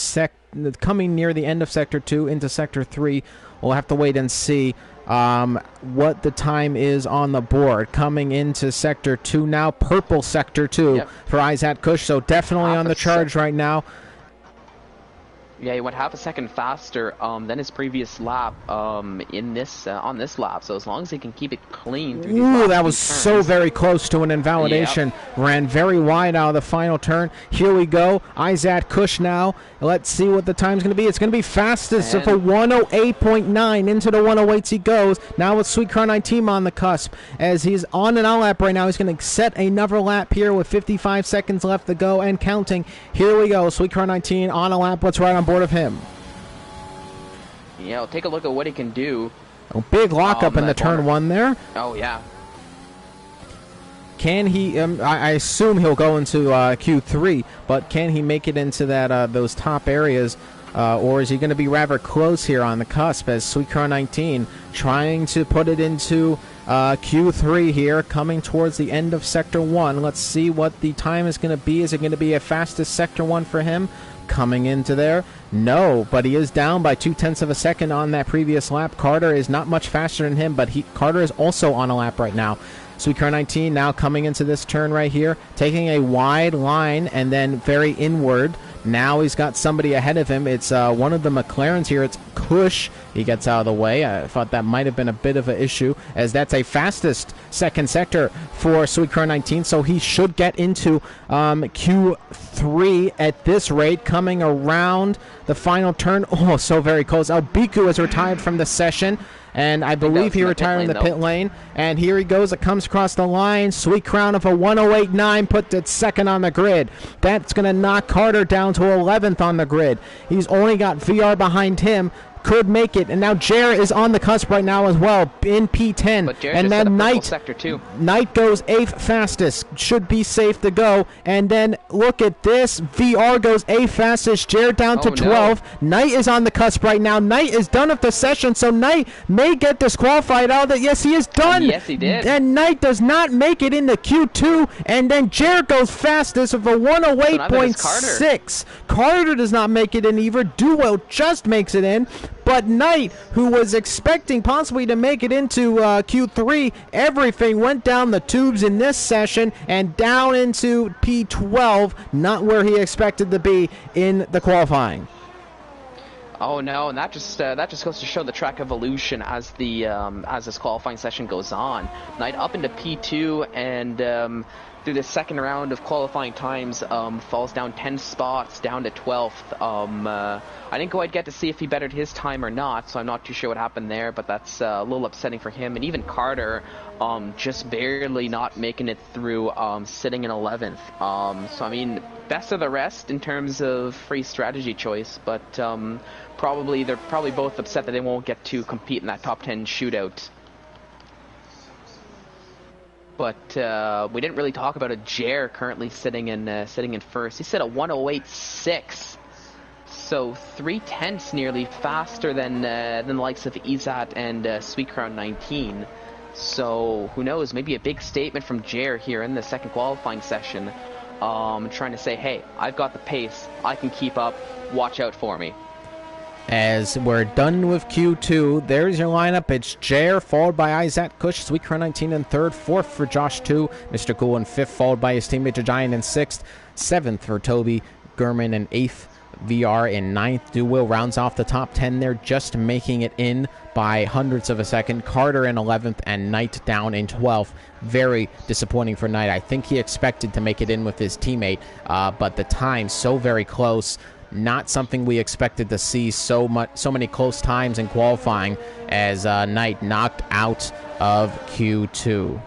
coming near the end of Sector 2 into Sector 3, we'll have to wait and see what the time is on the board. Coming into Sector 2 now, purple Sector 2 for Isaac Kush, so definitely on the charge right now. Yeah, he went half a second faster than his previous lap on this lap. So as long as he can keep it clean through these last that was turns. So very close to an invalidation. Yep. Ran very wide out of the final turn. Here we go. Isaac Kush now. Let's see what the time's going to be. It's going to be fastest for 108.9. Into the 108s he goes. Now with Sweetcar 19 on the cusp. As he's on an out lap right now, he's going to set another lap here with 55 seconds left to go and counting. Here we go. Sweetcar 19 on a lap. Let's ride on board of him. Yeah, we'll take a look at what he can do. A big lockup in the turn one there. Oh, yeah. Can he, I assume he'll go into Q3, but can he make it into that those top areas, or is he going to be rather close here on the cusp as Sweetcar 19 trying to put it into Q3 here, coming towards the end of Sector 1. Let's see what the time is going to be. Is it going to be a fastest Sector 1 for him? Coming into there? No, but he is down by 0.2 of a second on that previous lap. Carter is not much faster than him, but Carter is also on a lap right now. Sweetcar 19 now coming into this turn right here, taking a wide line and then very inward. Now he's got somebody ahead of him. It's one of the McLarens here. It's Kush. He gets out of the way. I thought that might have been a bit of an issue, as that's a fastest second sector for Sweetcar 19, so he should get into Q3 at this rate, coming around the final turn. Oh, so very close. Albiku is retired from the session, and I believe he retired in the pit lane. And here he goes. It comes across the line. Sweet Crown of a 108.9 puts it second on the grid. That's going to knock Carter down to 11th on the grid. He's only got VR behind him. could make it. And now Jer is on the cusp right now as well in P10. But Jer and just then Knight sector too. Knight goes 8th fastest. Should be safe to go. And then look at this. VR goes 8th fastest. Jer down to 12th. No. Knight is on the cusp right now. Knight is done with the session, so Knight may get disqualified out of that. Yes, he is done. Yes, he did. And Knight does not make it into Q2. And then Jer goes fastest with a 108.6. Carter does not make it in either. Duo just makes it in. But Knight, who was expecting possibly to make it into Q3, everything went down the tubes in this session and down into P12, not where he expected to be in the qualifying. Oh no, and that just goes to show the track evolution as the as this qualifying session goes on. Knight up into P2 and through the second round of qualifying times, falls down 10 spots, down to 12th. I didn't quite get to see if he bettered his time or not, so I'm not too sure what happened there, but that's a little upsetting for him. And even Carter, just barely not making it through, sitting in 11th. So, I mean, best of the rest in terms of free strategy choice, but they're probably both upset that they won't get to compete in that top 10 shootout. But we didn't really talk about a Jer currently sitting in first. He's set at 108.6, so 3/10 nearly faster than the likes of Izat and Sweet Crown 19. So who knows? Maybe a big statement from Jer here in the second qualifying session, trying to say, hey, I've got the pace. I can keep up. Watch out for me. As we're done with Q2, there's your lineup. It's Jer, followed by Isaac Kush, Sweet Crown 19 in third, fourth for Josh 2, Mr. Cool in fifth, followed by his teammate Giant in sixth, seventh for Toby Gurman in eighth, VR in ninth. Duwil rounds off the top 10 there, just making it in by hundredths of a second. Carter in 11th and Knight down in 12th. Very disappointing for Knight. I think he expected to make it in with his teammate, but the time so very close. Not something we expected to see so many close times in qualifying as Knight knocked out of Q2.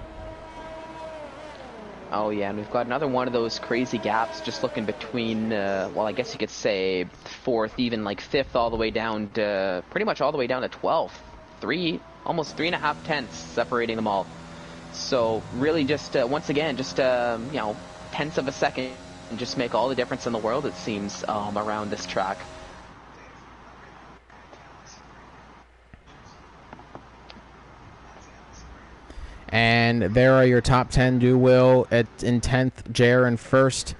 Oh yeah, and we've got another one of those crazy gaps just looking between, well, I guess you could say fourth, even like fifth, all the way down to, pretty much all the way down to 12th. Almost 3.5 tenths separating them all. So really just, once again, just, tenths of a second. And just make all the difference in the world, it seems, around this track. And there are your top 10. Duwil in 10th, Jer in first,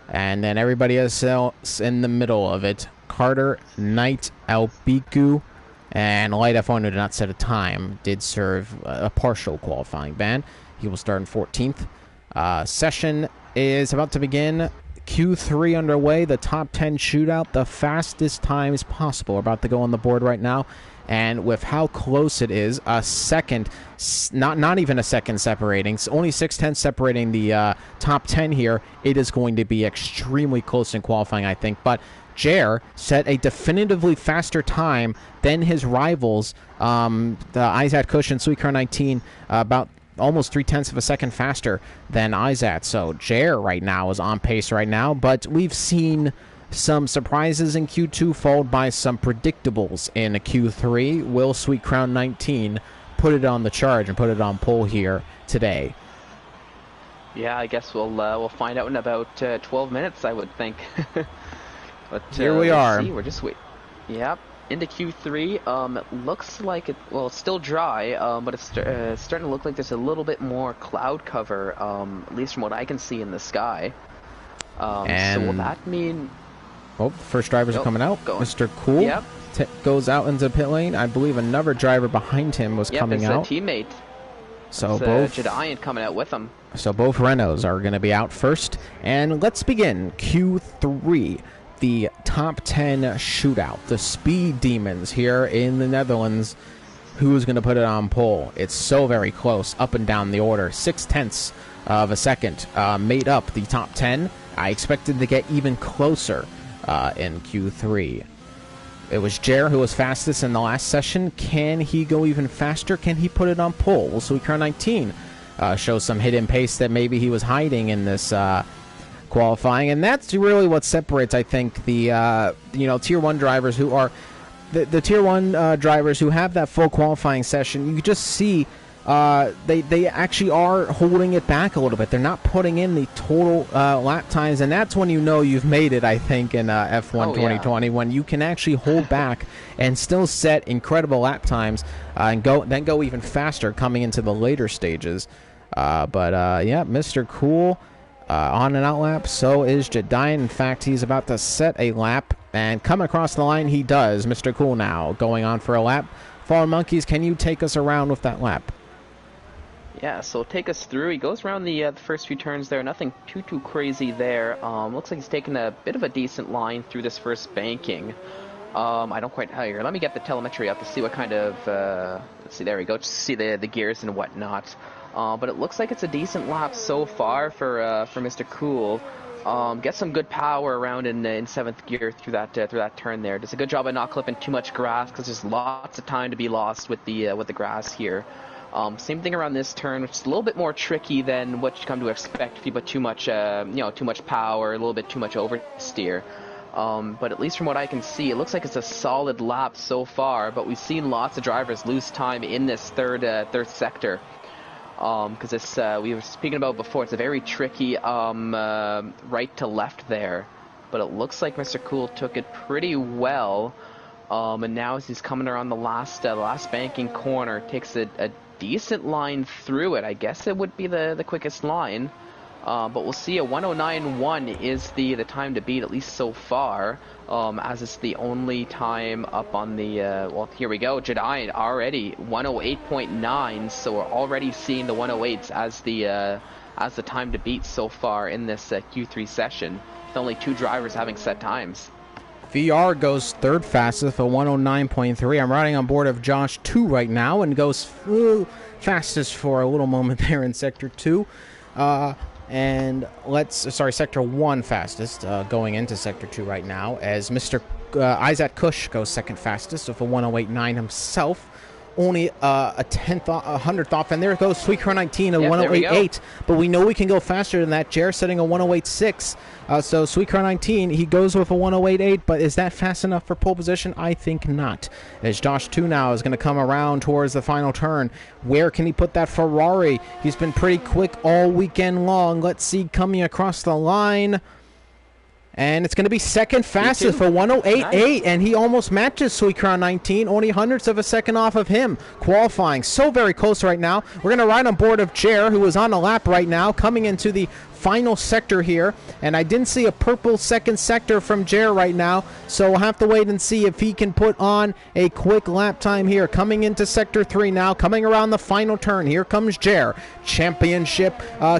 and then everybody else in the middle of it. Carter, Knight, Albiku, and Light F1, who did not set a time, did serve a partial qualifying ban. He will start in 14th. Session is about to begin. Q3 underway, the top 10 shootout, the fastest times possible are about to go on the board right now. And with how close it is, a second, not even a second separating, only 6/10 separating the top 10 here, it is going to be extremely close in qualifying, I think. But Jer set a definitively faster time than his rivals, the Isaac Kush and Sweet Crown 19, about almost 0.3 of a second faster than Izat. So Jer right now is on pace right now, but we've seen some surprises in Q2 followed by some predictables in Q3. Will Sweet Crown 19 put it on the charge and put it on pole here today? Yeah, I guess we'll find out in about 12 minutes, I would think. But here we are. See. We're just wait. Yep. Into Q3, it looks like it's still dry, but it's starting to look like there's a little bit more cloud cover, at least from what I can see in the sky. So will that mean... Oh, first drivers are coming out. Mr. Cool yep. Goes out into pit lane. I believe another driver behind him was coming out. Yep, it's a teammate. So both Jediant coming out with him. So both Renaults are going to be out first. And let's begin Q3. The top 10 shootout, the Speed Demons here in the Netherlands. Who's going to put it on pole? It's so very close, up and down the order. 0.6 of a second made up the top 10. I expected to get even closer in Q3. It was Jer who was fastest in the last session. Can he go even faster? Can he put it on pole? Will Sweet Crown 19 show some hidden pace that maybe he was hiding in this qualifying? And that's really what separates, I think, the Tier 1 drivers who are the Tier 1 drivers who have that full qualifying session, you just see they actually are holding it back a little bit. They're not putting in the total lap times, and that's when you know you've made it, I think, in F1 2020, when you can actually hold back and still set incredible lap times and then go even faster coming into the later stages. Yeah, Mr. Cool on an out lap. So is Jedian. In fact, he's about to set a lap and come across the line. He does. Mr. Cool now going on for a lap. Fallen Monkeys, can you take us around with that lap? Yeah, so take us through. He goes around the first few turns there. Nothing too crazy there. Looks like he's taken a bit of a decent line through this first banking. I don't quite here. Let me get the telemetry up to see what kind of. Let's see. There we go. Just see the gears and whatnot. But it looks like it's a decent lap so far for Mr. Cool. Gets some good power around in 7th gear through that turn there. Does a good job of not clipping too much grass because there's lots of time to be lost with the grass here. Same thing around this turn, which is a little bit more tricky than what you come to expect if you put too much power, a little bit too much oversteer. But at least from what I can see, it looks like it's a solid lap so far. But we've seen lots of drivers lose time in this third sector. Because this we were speaking about before, it's a very tricky right to left there. But it looks like Mr. Cool took it pretty well. And now as he's coming around the last banking corner, takes a decent line through it. I guess it would be the quickest line. But we'll see. A 109.1 is the time to beat, at least so far, as it's the only time up on the well, here we go. Jedi already 108.9, so we're already seeing the 108s as the time to beat so far in this Q3 session, with only 2 drivers having set times. VR goes third fastest for 109.3. I'm riding on board of Josh 2 right now and goes fastest for a little moment there in Sector 2. Sector 1 fastest going into Sector 2 right now, as Mr. Isaac Kush goes second fastest with a 108.9 himself. Only a 100th off, and there goes Sweetcrow 19, a 108.8. But we know we can go faster than that. Jer setting a 108.6. So Sweetcrow 19, he goes with a 108.8, but is that fast enough for pole position? I think not. As Josh 2 now is going to come around towards the final turn. Where can he put that Ferrari? He's been pretty quick all weekend long. Let's see, coming across the line. And it's going to be second fastest for 108.8, nice. And he almost matches Sweetcrow 19, only hundredths of a second off of him. Qualifying so very close right now. We're going to ride on board of Jer, who is on the lap right now, coming into the final sector here. And I didn't see a purple second sector from Jer right now, so we'll have to wait and see if he can put on a quick lap time here. Coming into Sector 3 now, coming around the final turn. Here comes Jer, championship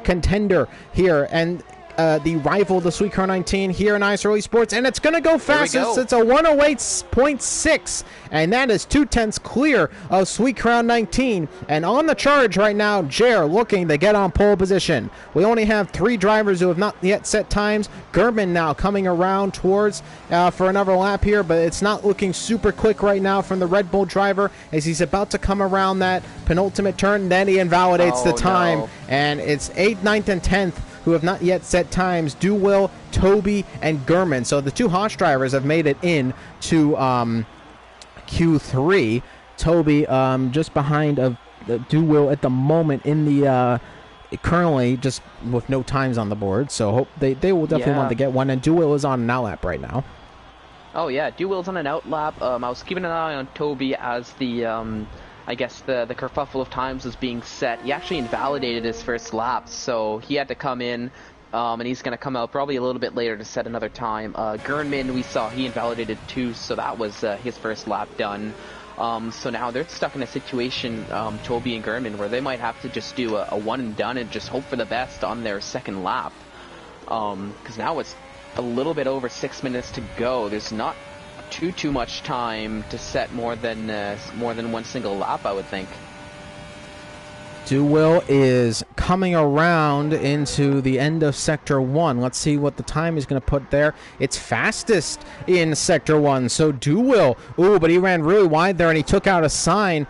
contender here, and the rival, the Sweetcrow 19, here in ISRL Esports, and it's going to go fastest. It's a 108.6, and that is 0.2 clear of Sweetcrow 19. And on the charge right now, Jer looking to get on pole position. We only have 3 drivers who have not yet set times. German now coming around towards for another lap here, but it's not looking super quick right now from the Red Bull driver as he's about to come around that penultimate turn. Then he invalidates the time, and it's 8th, 9th, and 10th who have not yet set times. Duwill, Toby, and Gurman. So the 2 Haas drivers have made it in to Q3. Toby just behind of Duwill at the moment in the currently just with no times on the board. So hope they will definitely want to get one. And Duwill is on an out lap right now. Oh yeah, Duwill's on an out lap. I was keeping an eye on Toby as the I guess the kerfuffle of times was being set. He actually invalidated his first lap, so he had to come in, and he's going to come out probably a little bit later to set another time. Gernman, we saw he invalidated too, so that was his first lap done. So now they're stuck in a situation, Toby and Gernman, where they might have to just do a one and done and just hope for the best on their second lap. Because now it's a little bit over 6 minutes to go. There's not too much time to set more than one single lap, I would think. Duwell is coming around into the end of Sector 1. Let's see what the time he's going to put there. It's fastest in Sector 1. So Duwell, but he ran really wide there and he took out a sign.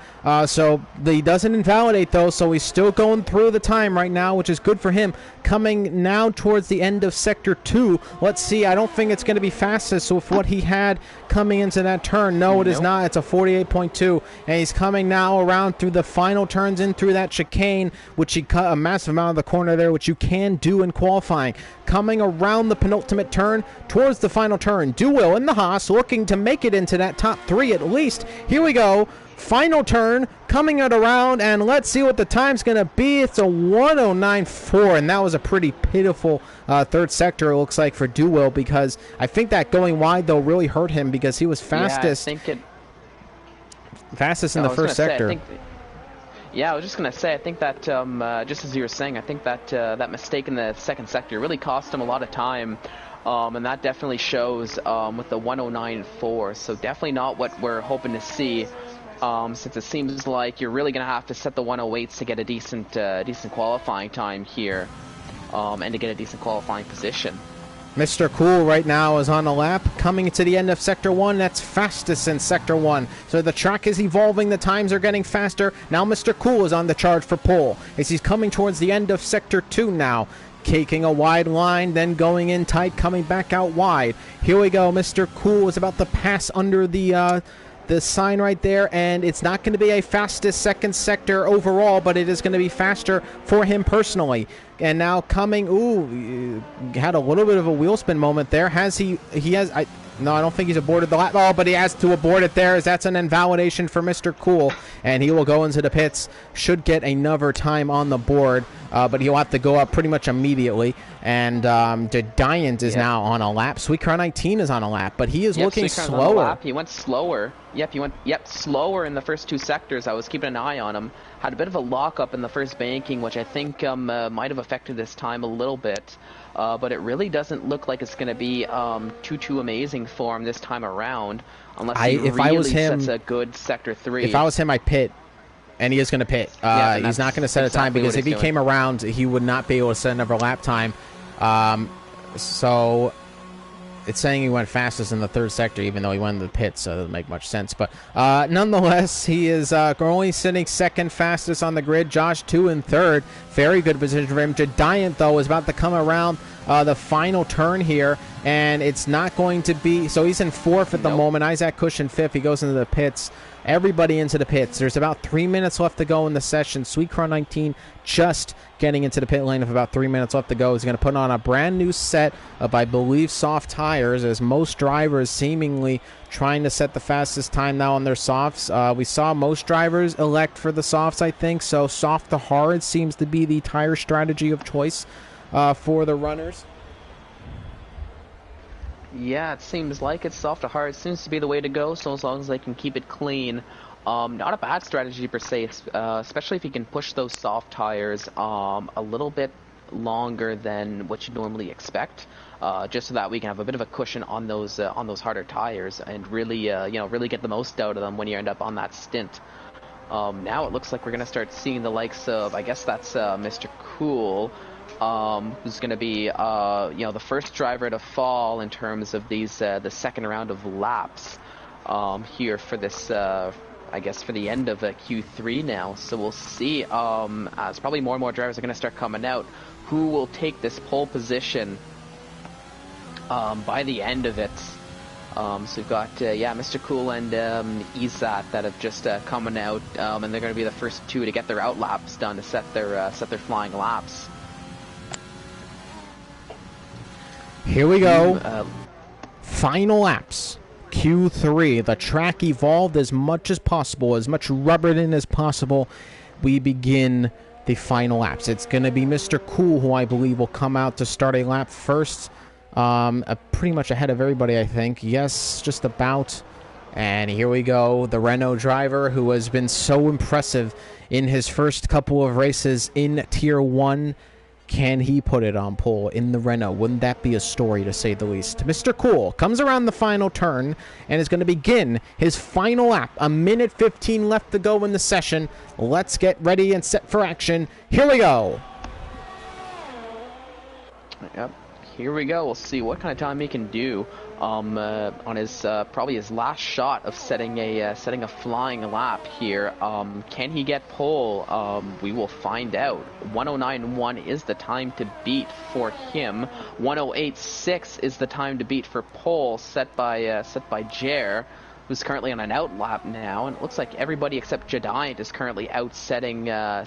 So he doesn't invalidate, though, so he's still going through the time right now, which is good for him. Coming now towards the end of Sector 2. Let's see. I don't think it's going to be fastest. So if what he had coming into that turn, no, it is not. It's a 48.2. And he's coming now around through the final turns in through that chicane, which he cut a massive amount of the corner there, which you can do in qualifying. Coming around the penultimate turn towards the final turn. Duwell in the Haas looking to make it into that top 3 at least. Here we go. Final turn coming out around, and let's see what the time's going to be. It's a 109.4, and that was a pretty pitiful third sector, it looks like, for Duwell, because I think that going wide, though, really hurt him because he was fastest. Yeah, I think fastest in the first sector. I was just going to say, I think that, just as you were saying, I think that that mistake in the second sector really cost him a lot of time. And that definitely shows with the 109.4. So definitely not what we're hoping to see. Since it seems like you're really going to have to set the 108s to get a decent qualifying time here, and to get a decent qualifying position. Mr. Cool right now is on a lap, coming to the end of Sector 1. That's fastest in Sector 1. So the track is evolving, the times are getting faster. Now Mr. Cool is on the charge for pole, as he's coming towards the end of Sector 2 now. Caking a wide line, then going in tight, coming back out wide. Here we go. Mr. Cool is about to pass under the sign right there, and it's not going to be a fastest second sector overall, but it is going to be faster for him personally. And now coming, had a little bit of a wheel spin moment there. No, I don't think he's aborted the lap. Oh, but he has to abort it there, as that's an invalidation for Mr. Cool, and he will go into the pits. Should get another time on the board, but he'll have to go up pretty much immediately. And Giant is now on a lap. Sweetcar 19 is on a lap, but he is looking slower. He went slower. He went slower in the first 2 sectors. I was keeping an eye on him. Had a bit of a lockup in the first banking, which I think might have affected this time a little bit. But it really doesn't look like it's going to be too amazing for him this time around, unless he really sets a good Sector 3. If I was him, I'd pit, and he is going to pit. He's not going to set a time, because if he came around, he would not be able to set another lap time. So it's saying he went fastest in the third sector, even though he went in the pits, so it doesn't make much sense. But nonetheless, he is only sitting second fastest on the grid. Josh 2 and third. Very good position for him. Giant, though, is about to come around the final turn here, and it's not going to be... So he's in fourth at the moment. Isaac Cushion fifth. He goes into the pits. Everybody into the pits. There's about 3 minutes left to go in the session. Sweetcar 19 just getting into the pit lane with about 3 minutes left to go. He's going to put on a brand new set of, I believe, soft tires, as most drivers seemingly trying to set the fastest time now on their softs. We saw most drivers elect for the softs, I think, so soft to hard seems to be the tire strategy of choice for the runners. Yeah, it seems like it's soft to hard. It seems to be the way to go, so as long as they can keep it clean. Not a bad strategy per se, especially if you can push those soft tires a little bit longer than what you normally expect, just so that we can have a bit of a cushion on those harder tires and really really get the most out of them when you end up on that stint. Now it looks like we're going to start seeing the likes of, I guess that's Mr. Cool, who's going to be the first driver to fall in terms of these the second round of laps here for this I guess for the end of Q3 now. So we'll see as probably more and more drivers are going to start coming out, who will take this pole position by the end of it. So we've got Mr. Cool and Izat that have just coming out, and they're going to be the first 2 to get their out laps done to set their flying laps. Here we go. Final laps. Q3. The track evolved as much as possible, as much rubbered in as possible. We begin the final laps. It's going to be Mr. Cool, who I believe will come out to start a lap first. Pretty much ahead of everybody, I think. Yes, just about. And here we go. The Renault driver, who has been so impressive in his first couple of races in Tier 1, Can he put it on pole in the Renault? Wouldn't that be a story, to say the least? Mr. Cool comes around the final turn and is going to begin his final lap. 1:15 left to go in the session. Let's get ready and set for action. Here we go. Yep. Here we go. We'll see what kind of time he can do on his probably his last shot of setting a flying lap here. Can he get pole? We will find out. 109.1 is the time to beat for him. 108.6 is the time to beat for pole, set by Jer, who's currently on an out lap now, and it looks like everybody except Jediant is currently out setting their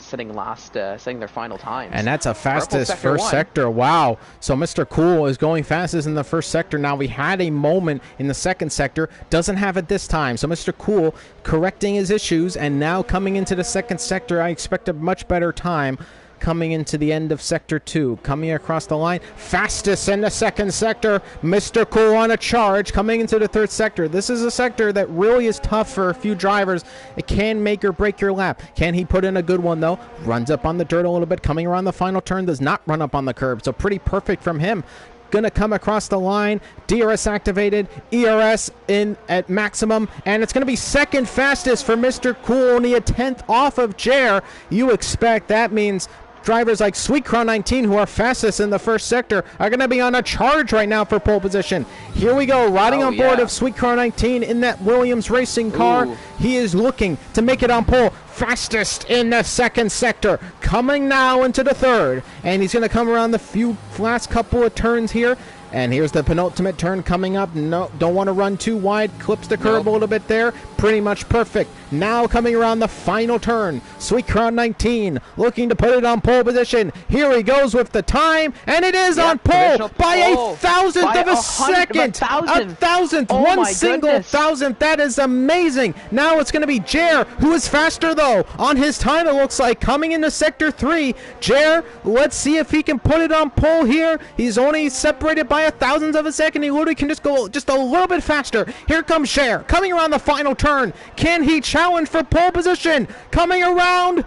final times. And that's a fastest first sector. Wow. So Mr. Cool is going fastest in the first sector. Now, we had a moment in the second sector. Doesn't have it this time. So Mr. Cool correcting his issues, and now coming into the second sector, I expect a much better time. Coming into the end of Sector 2, coming across the line, fastest in the second sector, Mr. Cool on a charge, coming into the third sector. This is a sector that really is tough for a few drivers. It can make or break your lap. Can he put in a good one, though? Runs up on the dirt a little bit, coming around the final turn, does not run up on the curb, so pretty perfect from him. Gonna come across the line, DRS activated, ERS in at maximum, and it's gonna be second fastest for Mr. Cool, only a 10th off of Jer. You expect that means drivers like Sweet Crown 19, who are fastest in the first sector, are going to be on a charge right now for pole position. Here we go, riding on board of Sweet Crown 19 in that Williams racing car. Ooh. He is looking to make it on pole. Fastest in the second sector, coming now into the third, and he's going to come around the last couple of turns here. And here's the penultimate turn coming up. No, don't want to run too wide. Clips the curb a little bit there. Pretty much perfect. Now coming around the final turn. Sweet Crown 19 looking to put it on pole position. Here he goes with the time, and it is on pole by a thousandth of a second. A thousandth. Oh, one single thousandth. That is amazing. Now it's going to be Jer, who is faster though. On his time, it looks like, coming into Sector 3. Jer, let's see if he can put it on pole here. He's only separated by a thousandth of a second. He literally can just go just a little bit faster. Here comes Jer coming around the final turn. Can he challenge for pole position? Coming around.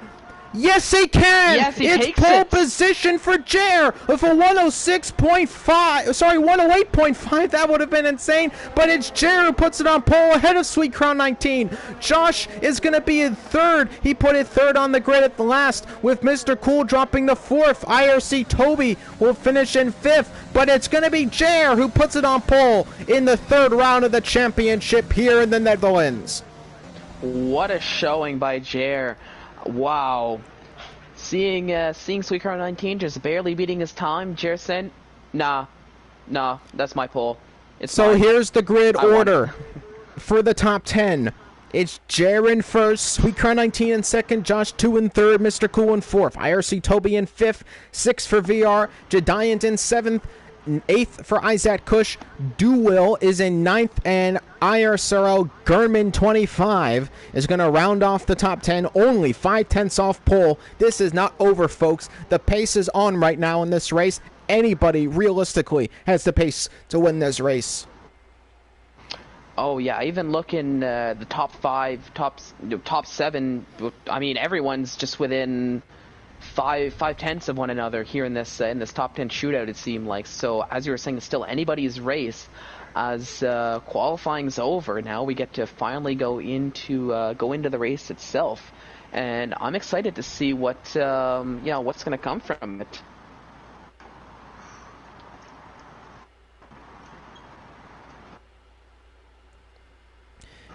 Yes, he can. Yes, it's pole position for Jer with a 106.5. Sorry, 108.5. That would have been insane. But it's Jer who puts it on pole ahead of Sweet Crown 19. Josh is going to be in third. He put it third on the grid at the last, with Mr. Cool dropping to fourth. IRC Toby will finish in fifth. But it's going to be Jer who puts it on pole in the third round of the championship here in the Netherlands. What a showing by Jer. Wow. Seeing Sweet Crown 19 just barely beating his time, Jer said, nah, that's my pole. It's so fine. Here's the grid order for the top 10. It's Jer in first, Sweet Crown 19 in second, Josh 2 in third, Mr. Cool in fourth, IRC Toby in fifth, 6 for VR, Jediant in seventh, 8th for Isaac Kush, Duwil is in 9th, and ISRL Gurman 25 is going to round off the top 10, only 5/10 off pole. This is not over, folks. The pace is on right now in this race. Anybody realistically has the pace to win this race. Oh yeah, even looking the top 5, top 7. I mean, everyone's just within 5/10 of one another here in this top 10 shootout. It seemed like. So as you were saying, it's still anybody's race. As qualifying's over, now we get to finally go into the race itself, and I'm excited to see what's going to come from it.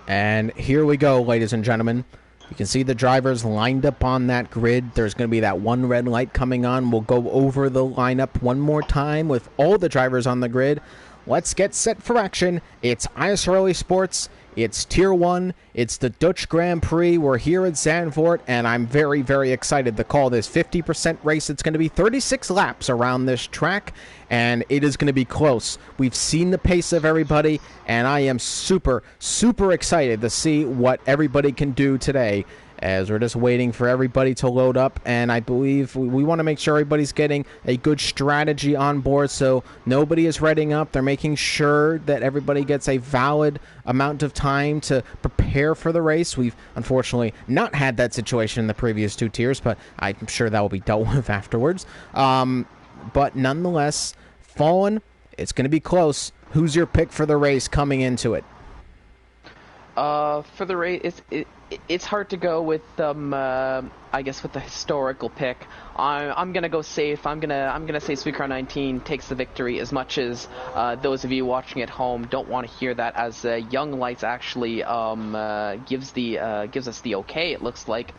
And here we go, ladies and gentlemen. You can see the drivers lined up on that grid. There's going to be that one red light coming on. We'll go over the lineup one more time with all the drivers on the grid. Let's get set for action. It's ISRL Esports. It's Tier 1. It's the Dutch Grand Prix. We're here at Zandvoort, and I'm very, very excited to call this 50% race. It's going to be 36 laps around this track, and it is going to be close. We've seen the pace of everybody, and I am super, super excited to see what everybody can do today. as we're just waiting for everybody to load up, and I believe we want to make sure everybody's getting a good strategy on board, so nobody is reading up. They're making sure that everybody gets a valid amount of time to prepare for the race. We've unfortunately not had that situation in the previous 2 tiers, but I'm sure that will be dealt with afterwards. But nonetheless, Fallen, it's going to be close. Who's your pick for the race coming into it? For the race, it's hard to go with I guess with the historical pick. I'm gonna go safe. I'm gonna say Sweet Crown 19 takes the victory. As much as those of you watching at home don't want to hear that, as Young Lights actually gives us the okay. It looks like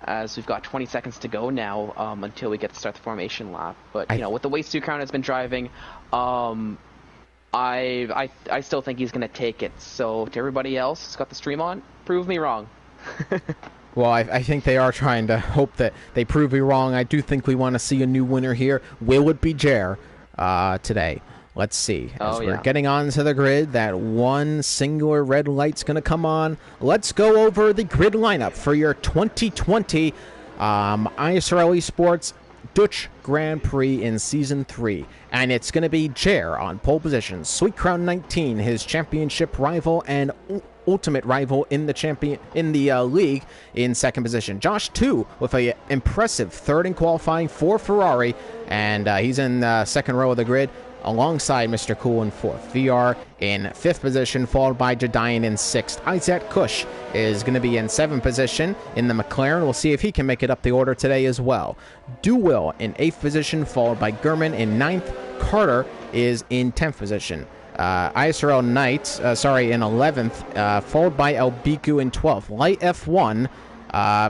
as we've got 20 seconds to go now until we get to start the formation lap. But with the way Sweet Crown has been driving, I still think he's going to take it. So to everybody else who's got the stream on, prove me wrong. Well, I think they are trying to hope that they prove me wrong. I do think we want to see a new winner here. Will it be Jer today? Let's see. As we're getting onto the grid, that one singular red light's going to come on. Let's go over the grid lineup for your 2020 ISRL Esports Dutch Grand Prix in Season 3. And it's going to be Jer on pole position. Sweet Crown 19, his championship rival and ultimate rival in the league, in second position. Josh 2 with a impressive third in qualifying for Ferrari, and he's in second row of the grid alongside Mr. Cool in fourth. VR in fifth position, followed by Jedian in sixth. Isaac Kush is going to be in seventh position in the McLaren. We'll see if he can make it up the order today as well. Duwill in eighth position, followed by Gurman in ninth. Carter is in 10th position. ISRL Knight, in 11th, followed by Albiku in 12th. Light F1,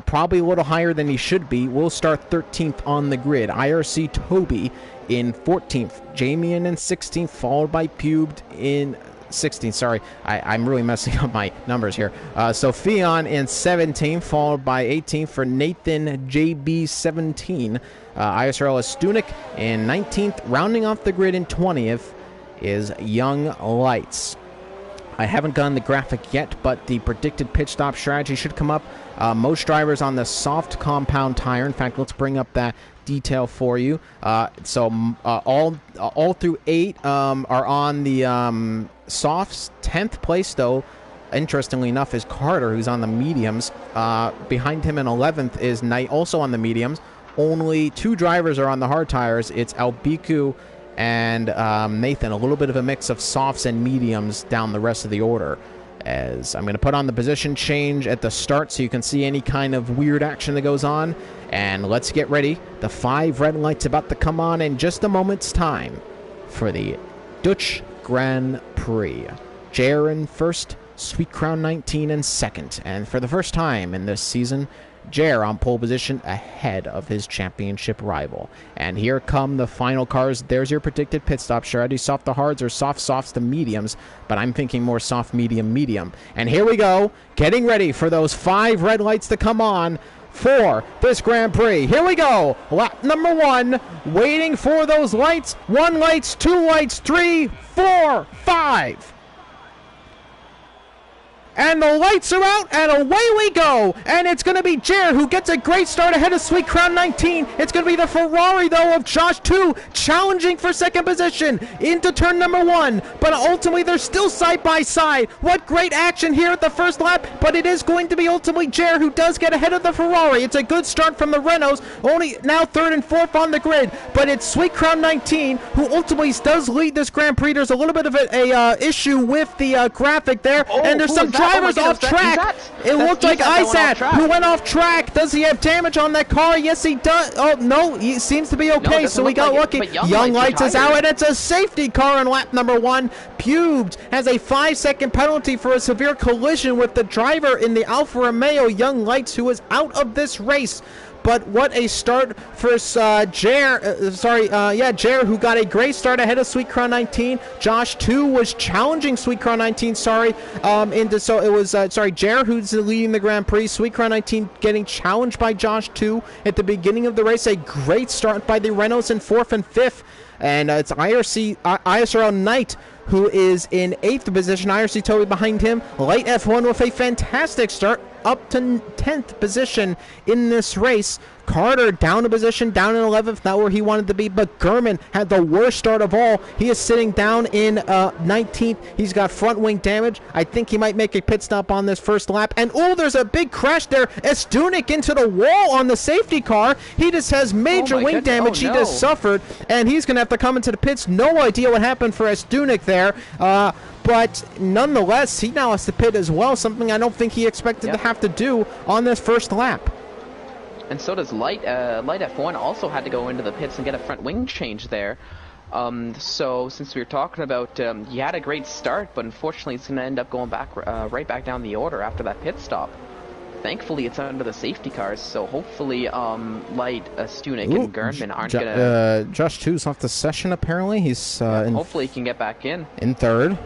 probably a little higher than he should be, will start 13th on the grid. IRC Toby in 14th. Jamian in 16th, followed by Pubed in 16th. Sorry, I'm really messing up my numbers here. Sophion in 17th, followed by 18th for Nathan JB17. ISRL Stunik in 19th. Rounding off the grid in 20th is Young Lights. I haven't gotten the graphic yet, but the predicted pit stop strategy should come up. Most drivers on the soft compound tire. In fact, let's bring up that detail for you. All through 8 are on the softs. 10th place, though, interestingly enough, is Carter, who's on the mediums. Behind him in 11th is Knight, also on the mediums. Only 2 drivers are on the hard tires. It's Albiku and Nathan, a little bit of a mix of softs and mediums down the rest of the order. As I'm going to put on the position change at the start so you can see any kind of weird action that goes on. And let's get ready. The 5 red lights about to come on in just a moment's time for the Dutch Grand Prix. Jer in first, Sweet Crown 19 in second. And for the first time in this season, Jer on pole position ahead of his championship rival. And here come the final cars. There's your predicted pit stop strategy. Soft to hards or soft softs to mediums, but I'm thinking more soft medium medium. And here we go, getting ready for those 5 red lights to come on for this Grand Prix. Here we go, lap number 1, waiting for those lights. 1 lights, 2 lights, 3, 4, 5. And the lights are out, and away we go. And it's going to be Jer who gets a great start ahead of Sweet Crown 19. It's going to be the Ferrari, though, of Josh 2, challenging for second position into turn number 1. But ultimately, they're still side by side. What great action here at the first lap, but it is going to be ultimately Jer who does get ahead of the Ferrari. It's a good start from the Renaults, only now 3rd and 4th on the grid. But it's Sweet Crown 19 who ultimately does lead this Grand Prix. There's a little bit of a issue with the graphic there, and there's some drivers off track. It looked like Isaac who went off track. Does he have damage on that car? Yes, he does. Oh, no, he seems to be okay, so we got lucky. Young Lights is out, and it's a safety car in lap number 1. Pubed has a 5-second penalty for a severe collision with the driver in the Alfa Romeo, Young Lights, who is out of this race. But what a start for Jer, Jer, who got a great start ahead of Sweet Crown 19. Josh 2 was challenging Sweet Crown 19, Jer who's leading the Grand Prix. Sweet Crown 19 getting challenged by Josh 2 at the beginning of the race. A great start by the Renaults in 4th and 5th. And it's ISRL Knight who is in 8th position. IRC Toby behind him. Light F1 with a fantastic start. up to 10th position in this race. Carter down a position, down in 11th, not where he wanted to be, but Gurman had the worst start of all. He is sitting down in 19th. He's got front wing damage. I think he might make a pit stop on this first lap. And, oh, there's a big crash there. Estunik into the wall on the safety car. He just has major wing damage. He just suffered, and he's going to have to come into the pits. No idea what happened for Estunik there. But nonetheless, he now has to pit as well, something I don't think he expected to have to do on this first lap. And so does Light. Light F1 also had to go into the pits and get a front wing change there. So since we were talking about, he had a great start, but unfortunately he's going to end up going back right back down the order after that pit stop. Thankfully, it's under the safety cars, so hopefully Light, Stunik, and Gurnman aren't going to... Josh 2's off the session, apparently. He's hopefully he can get back in. In third.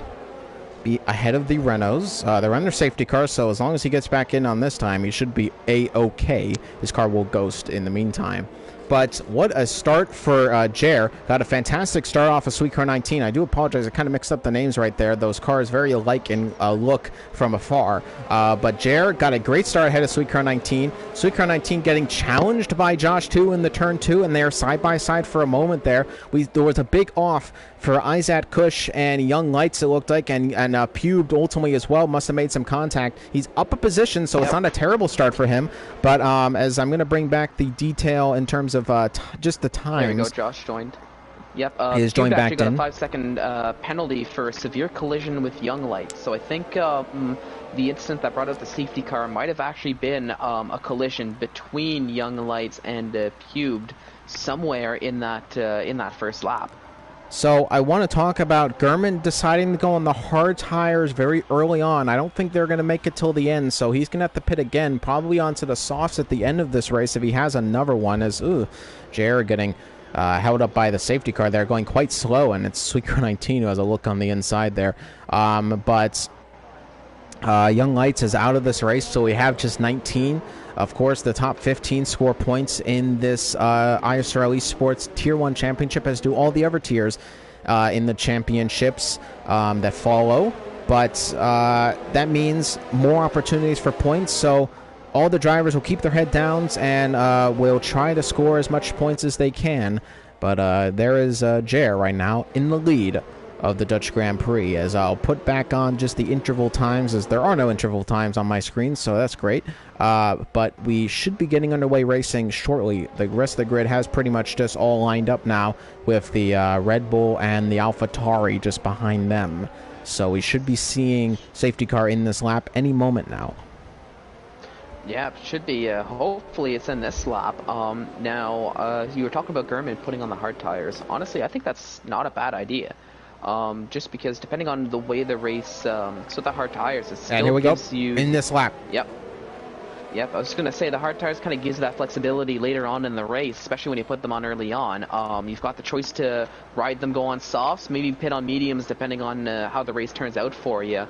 Be ahead of the Renaults. They're under safety cars, so as long as he gets back in on this time, he should be A-okay. His car will ghost in the meantime. But what a start for Jer. Got a fantastic start off of Sweet Car 19. I do apologize. I kind of mixed up the names right there. Those cars very alike in look from afar. But Jer got a great start ahead of Sweet Car 19. Sweet Car 19 getting challenged by Josh 2 in the turn 2, and they're side by side for a moment there. There was a big off for Isaac Kush and Young Lights, it looked like, and Pubed ultimately as well. Must have made some contact. He's up a position, so it's not a terrible start for him. But as I'm going to bring back the detail in terms of just the times. There we go, Josh joined. Yep, he is joined back in. Got a 5-second penalty for a severe collision with Young Lights. So I think the incident that brought out the safety car might have actually been a collision between Young Lights and Pubed somewhere in that first lap. So I want to talk about Gurman deciding to go on the hard tires very early on. I don't think they're going to make it till the end, so he's going to have to pit again, probably onto the softs at the end of this race if he has another one, as Jared getting held up by the safety car there, going quite slow, and it's Sweet Car 19 who has a look on the inside there. But Young Lights is out of this race, so we have just 19. Of course, the top 15 score points in this ISRL Esports Tier 1 Championship, as do all the other tiers in the championships that follow. But that means more opportunities for points, so all the drivers will keep their head down and will try to score as much points as they can. But there is Jer right now in the lead of the Dutch Grand Prix, as I'll put back on just the interval times, as there are no interval times on my screen, so that's great. But we should be getting underway racing shortly. The rest of the grid has pretty much just all lined up now, with the Red Bull and the AlphaTauri just behind them. So we should be seeing safety car in this lap any moment now. Yeah, it should be. Hopefully it's in this lap. Now, you were talking about Gurman putting on the hard tires. Honestly, I think that's not a bad idea. Just because depending on the way the race, so the hard tires, it still gives you... in this lap. Yep, I was just going to say the hard tires kind of gives that flexibility later on in the race, especially when you put them on early on. You've got the choice to ride them, go on softs, maybe pit on mediums depending on how the race turns out for you.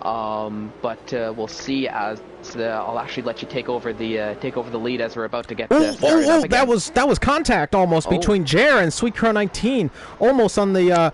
But we'll see as I'll actually let you take over the lead as we're about to get started up again. That was contact almost between Jer and Sweet Car 19, almost on the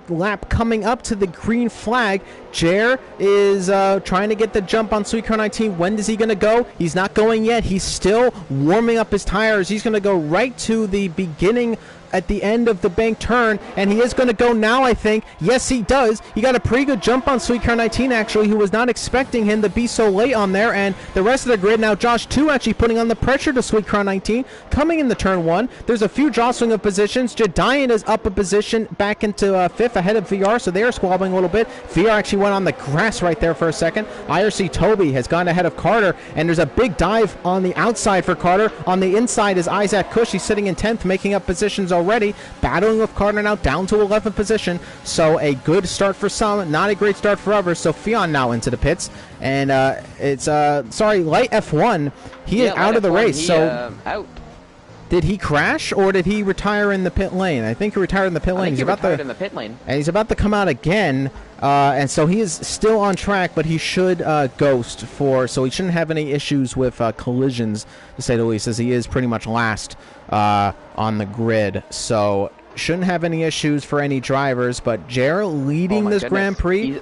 lap coming up to the green flag. Jer is trying to get the jump on Sweet Car 19. When is he going to go? He's not going yet. He's still warming up his tires. He's going to go right to the beginning at the end of the bank turn, and he is going to go now, I think. Yes, he does. He got a pretty good jump on Sweet Car 19, actually, who was not expecting him to be so late on there, and the rest of the grid now, Josh 2 actually putting on the pressure to Sweet Car 19, coming in the turn 1. There's a few jostling of positions. Jedian is up a position back into 5th ahead of VR, so they are squabbling a little bit. VR actually went on the grass right there for a second. IRC Toby has gone ahead of Carter, and there's a big dive on the outside for Carter. On the inside is Isaac Kush. He's sitting in 10th, making up positions already, battling with Carter now down to 11th position. So a good start for some, not a great start for others. So Fionn now into the pits, and it's Light F1. He is out of the race. Out. Did he crash or did he retire in the pit lane? I think he retired in the pit lane. He's retired in the pit lane, and he's about to come out again. And so he is still on track, but he should ghost so he shouldn't have any issues with collisions, to say the least, as he is pretty much last on the grid. So shouldn't have any issues for any drivers, but Jer leading this Grand Prix.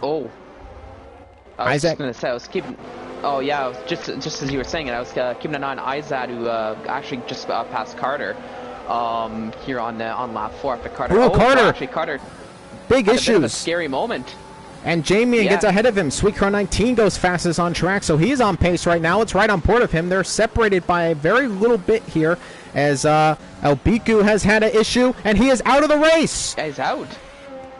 I was Isaac. just gonna say, I was keeping. Oh yeah, I was just as you were saying it, I was keeping an eye on Izad, who actually just passed Carter, here on lap 4 after Carter. Ooh, Oh, Carter! so actually Carter Big had issues. a bit of a scary moment. And Jamie gets ahead of him. Sweetcrow 19 goes fastest on track, so he's on pace right now. It's right on board of him. They're separated by a very little bit here as Elbiku has had an issue, and he is out of the race. Yeah, he's out.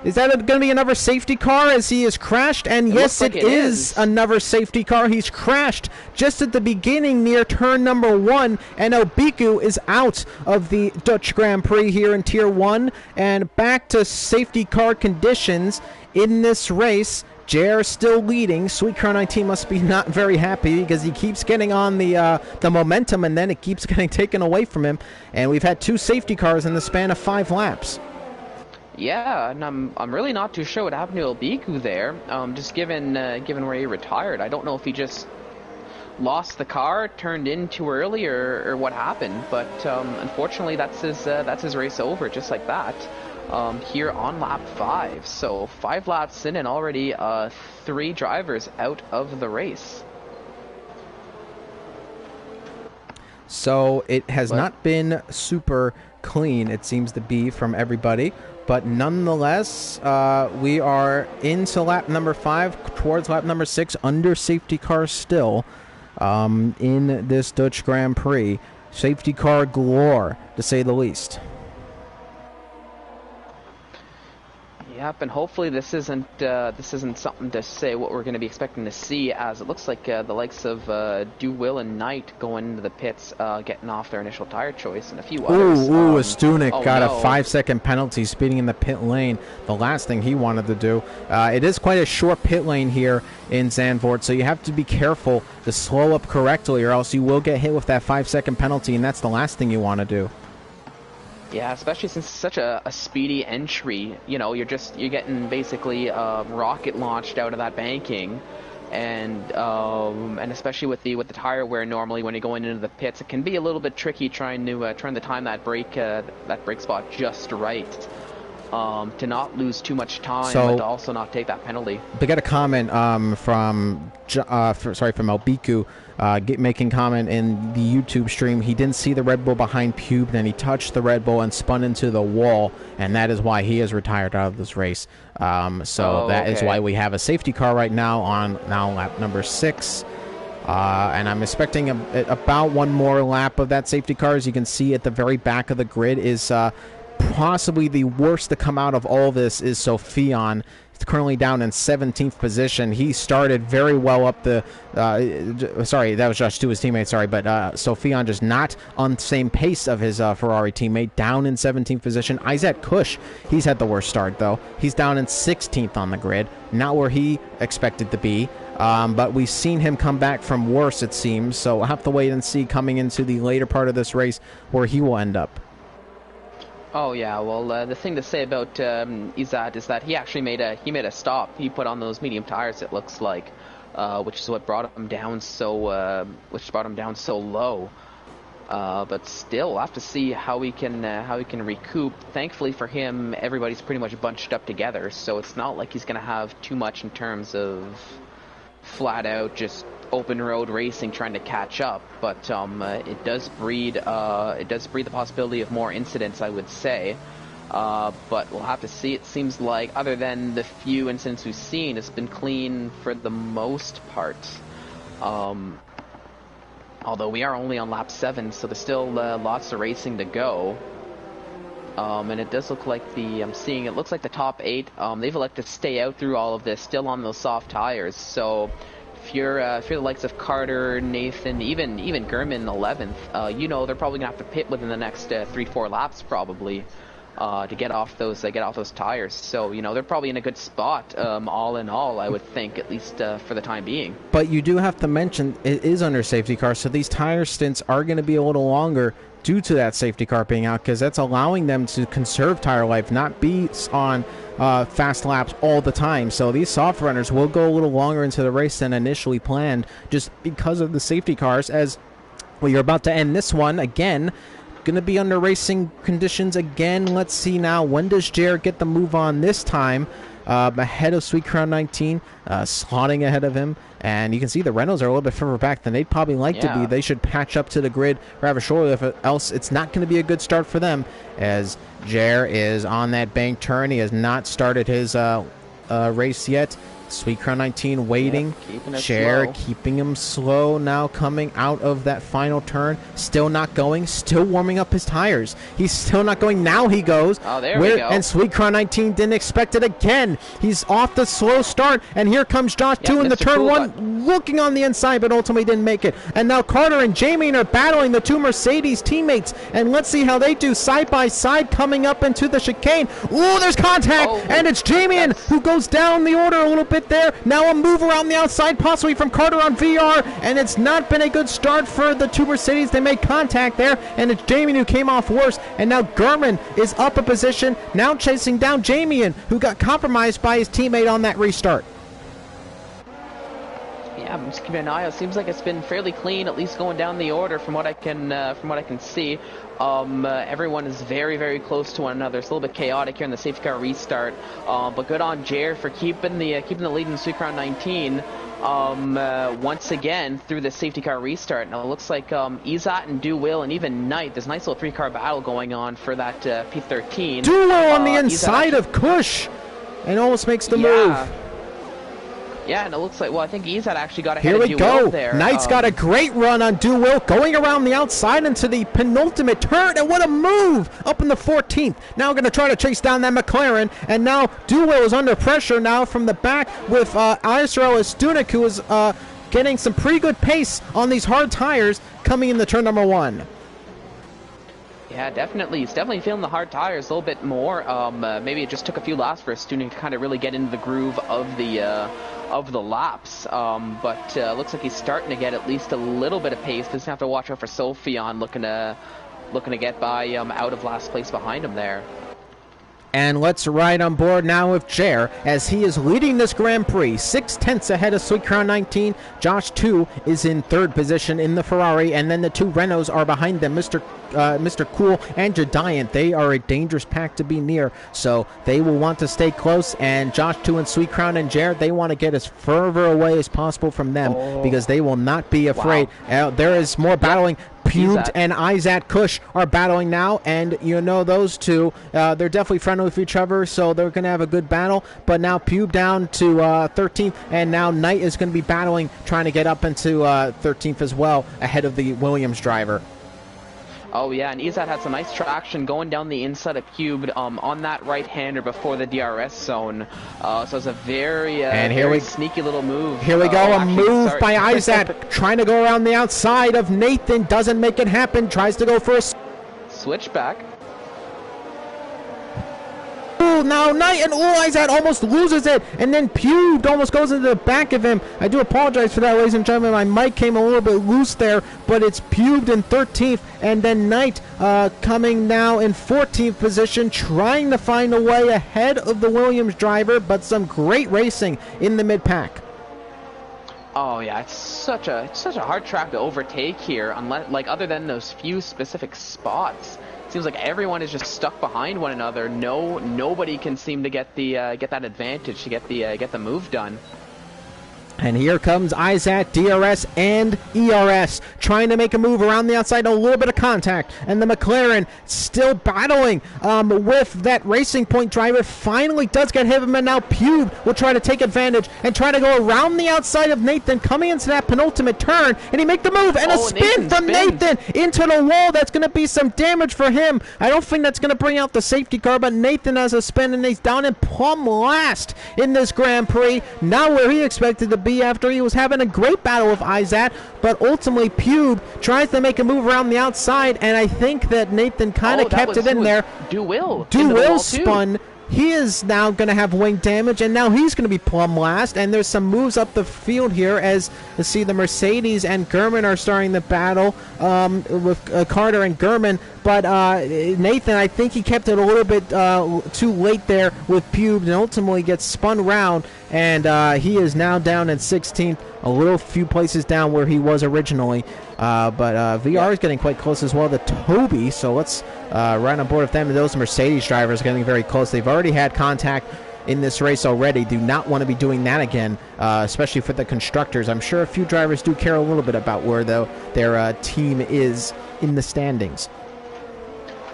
Is that going to be another safety car as he is crashed? And yes, it is another safety car. He's crashed just at the beginning near turn number 1, and Elbiku is out of the Dutch Grand Prix here in Tier 1, and back to safety car conditions in this race. JR still leading. Sweetcrow 19 must be not very happy because he keeps getting on the momentum, and then it keeps getting taken away from him. And we've had 2 safety cars in the span of 5 laps. Yeah, and I'm really not too sure what happened to Elbiku there. Just given where he retired, I don't know if he just lost the car, turned in too early, or what happened. But unfortunately, that's his race over, just like that. Here on lap 5, so 5 laps in and already 3 drivers out of the race. So it has not been super clean, it seems to be, from everybody. But nonetheless, we are into lap number 5, towards lap number 6, under safety car still in this Dutch Grand Prix. Safety car galore, to say the least. Yep, and hopefully this isn't something to say what we're going to be expecting to see, as it looks like the likes of Will and Knight going into the pits, getting off their initial tire choice, and a few others. Stunek got a 5-second penalty speeding in the pit lane. The last thing he wanted to do. It is quite a short pit lane here in Zandvoort, so you have to be careful to slow up correctly, or else you will get hit with that 5-second penalty, and that's the last thing you want to do. Yeah, especially since it's such a speedy entry. You know, you're getting basically rocket launched out of that banking, and especially with the tire wear normally when you're going into the pits, it can be a little bit tricky trying to time that brake spot just right. To not lose too much time, but to also not take that penalty. We got a comment from Elbiku making comment in the YouTube stream. He didn't see the Red Bull behind Pube, and he touched the Red Bull and spun into the wall, and that is why he is retired out of this race. That is why we have a safety car right now on lap number 6. And I'm expecting about one more lap of that safety car. As you can see at the very back of the grid is possibly the worst to come out of all this is Sophion. He's currently down in 17th position. He started very well up the... sorry, that was Josh to his teammate, sorry. But Sophion just not on the same pace of his Ferrari teammate, down in 17th position. Isaac Kush, he's had the worst start, though. He's down in 16th on the grid. Not where he expected to be. But we've seen him come back from worse, it seems. So we'll have to wait and see coming into the later part of this race where he will end up. Oh yeah, well the thing to say about Izat is that he actually made a stop. He put on those medium tires, it looks like, which is what brought him down so low. But still, we'll have to see how he can recoup. Thankfully for him, everybody's pretty much bunched up together, so it's not like he's gonna have too much in terms of flat out just open road racing trying to catch up, but it does breed the possibility of more incidents, I would say. But we'll have to see. It seems like, other than the few incidents we've seen, it's been clean for the most part. Although we are only on lap 7, so there's still lots of racing to go. And it does look like it looks like the top 8, they've elected to stay out through all of this, still on those soft tires. So if you're the likes of Carter, Nathan, even Gurman 11th, they're probably gonna have to pit within the next 3-4 laps probably to get off those tires. So they're probably in a good spot, all in all, I would think, at least for the time being. But you do have to mention it is under safety car, so these tire stints are going to be a little longer due to that safety car being out, because that's allowing them to conserve tire life, not be on fast laps all the time. So these soft runners will go a little longer into the race than initially planned, just because of the safety cars. As you're about to end this one again, going to be under racing conditions again. Let's see now, when does Jared get the move on this time? ahead of Sweet Crown 19, slotting ahead of him. And you can see the Renaults are a little bit further back than they'd probably like to be. They should patch up to the grid rather shortly, if else it's not going to be a good start for them, as Jer is on that bank turn. He has not started his race yet. Sweet Crown 19 waiting. Jer keeping him slow now, coming out of that final turn. Still not going. Still warming up his tires. He's still not going. Now he goes. Oh, there we go. And Sweet Crown 19 didn't expect it again. He's off the slow start. And here comes Josh 2 in the turn Cool 1, looking on the inside, but ultimately didn't make it. And now Carter and Jamie are battling the two Mercedes teammates. And let's see how they do side by side coming up into the chicane. Ooh, there's contact. And it's Jamie who goes down the order a little bit there. Now a move around the outside, possibly from Carter on VR, and it's not been a good start for the two Mercedes. They made contact there, and it's Jamie who came off worse, and now Gurman is up a position, now chasing down Jamie, who got compromised by his teammate on that restart. Yeah, I'm just keeping an eye out. Seems like it's been fairly clean, at least going down the order from what I can see. Everyone is very, very close to one another. It's a little bit chaotic here in the safety car restart, but good on Jer for keeping the lead in Sweet Crown 19 once again through the safety car restart. Now it looks like Izat and Do Will and even Knight, there's a nice little 3-car battle going on for that P13. Do Will on the inside of Kush and almost makes the move. Yeah, and it looks like, well, I think Izat actually got ahead of Do Will there. Here we go. Knight's got a great run on Do Will, going around the outside into the penultimate turn, and what a move up in the 14th. Now going to try to chase down that McLaren, and now Do Will is under pressure now from the back with ISRL Esports, who is getting some pretty good pace on these hard tires coming in the turn number 1. Yeah, definitely. He's definitely feeling the hard tires a little bit more. Maybe it just took a few laps for a student to kind of really get into the groove of the laps. But looks like he's starting to get at least a little bit of pace. Doesn't have to watch out for Sophion looking to get by out of last place behind him there. And let's ride on board now with Jer as he is leading this Grand Prix. 6/10 ahead of Sweet Crown 19. Josh 2 is in 3rd position in the Ferrari, and then the two Renaults are behind them, Mr. Cool and Jediant. They are a dangerous pack to be near, so they will want to stay close. And Josh 2 and Sweet Crown and Jer, they want to get as further away as possible from them because they will not be afraid. Wow. There is more battling. Pubed and Izat Kush are battling now, and you know those two, they're definitely friendly with each other, so they're going to have a good battle. But now Pube down to 13th, and now Knight is going to be battling, trying to get up into 13th as well, ahead of the Williams driver. Oh yeah, and Izat had some nice traction going down the inside of Cubed on that right-hander before the DRS zone. So it's a very sneaky little move. Here we go, a move by Izat, trying to go around the outside of Nathan, doesn't make it happen, tries to go for a switchback. Now Knight and Izat almost loses it, and then Pubed almost goes into the back of him. I do apologize for that, ladies and gentlemen. My mic came a little bit loose there, but it's Pubed in 13th, and then Knight coming now in 14th position, trying to find a way ahead of the Williams driver, but some great racing in the mid-pack. Oh yeah, it's such a hard track to overtake here, unless other than those few specific spots. Seems like everyone is just stuck behind one another. Nobody can seem to get that advantage to get the move done. And here comes Izat, DRS, and ERS trying to make a move around the outside, a little bit of contact. And the McLaren still battling with that Racing Point driver. Finally does get hit him, and now Pube will try to take advantage and try to go around the outside of Nathan, coming into that penultimate turn. And he make the move, and a spin from Nathan into the wall. That's going to be some damage for him. I don't think that's going to bring out the safety car, but Nathan has a spin, and he's down in plumb last in this Grand Prix. Not where he expected to be after he was having a great battle with Izat, but ultimately Pube tries to make a move around the outside, and I think that Nathan kind of kept it in there. Do Will spun. He is now going to have wing damage, and now he's going to be plumb last. And there's some moves up the field here as you see the Mercedes and Gurman are starting the battle with Carter and Gurman. But Nathan, I think he kept it a little bit too late there with Pube and ultimately gets spun round. And he is now down in 16th, a little few places down where he was originally. But VR is getting quite close as well to Toby, so let's ride on board with them. Those Mercedes drivers are getting very close. They've already had contact in this race already. Do not want to be doing that again, especially for the constructors. I'm sure a few drivers do care a little bit about where their team is in the standings.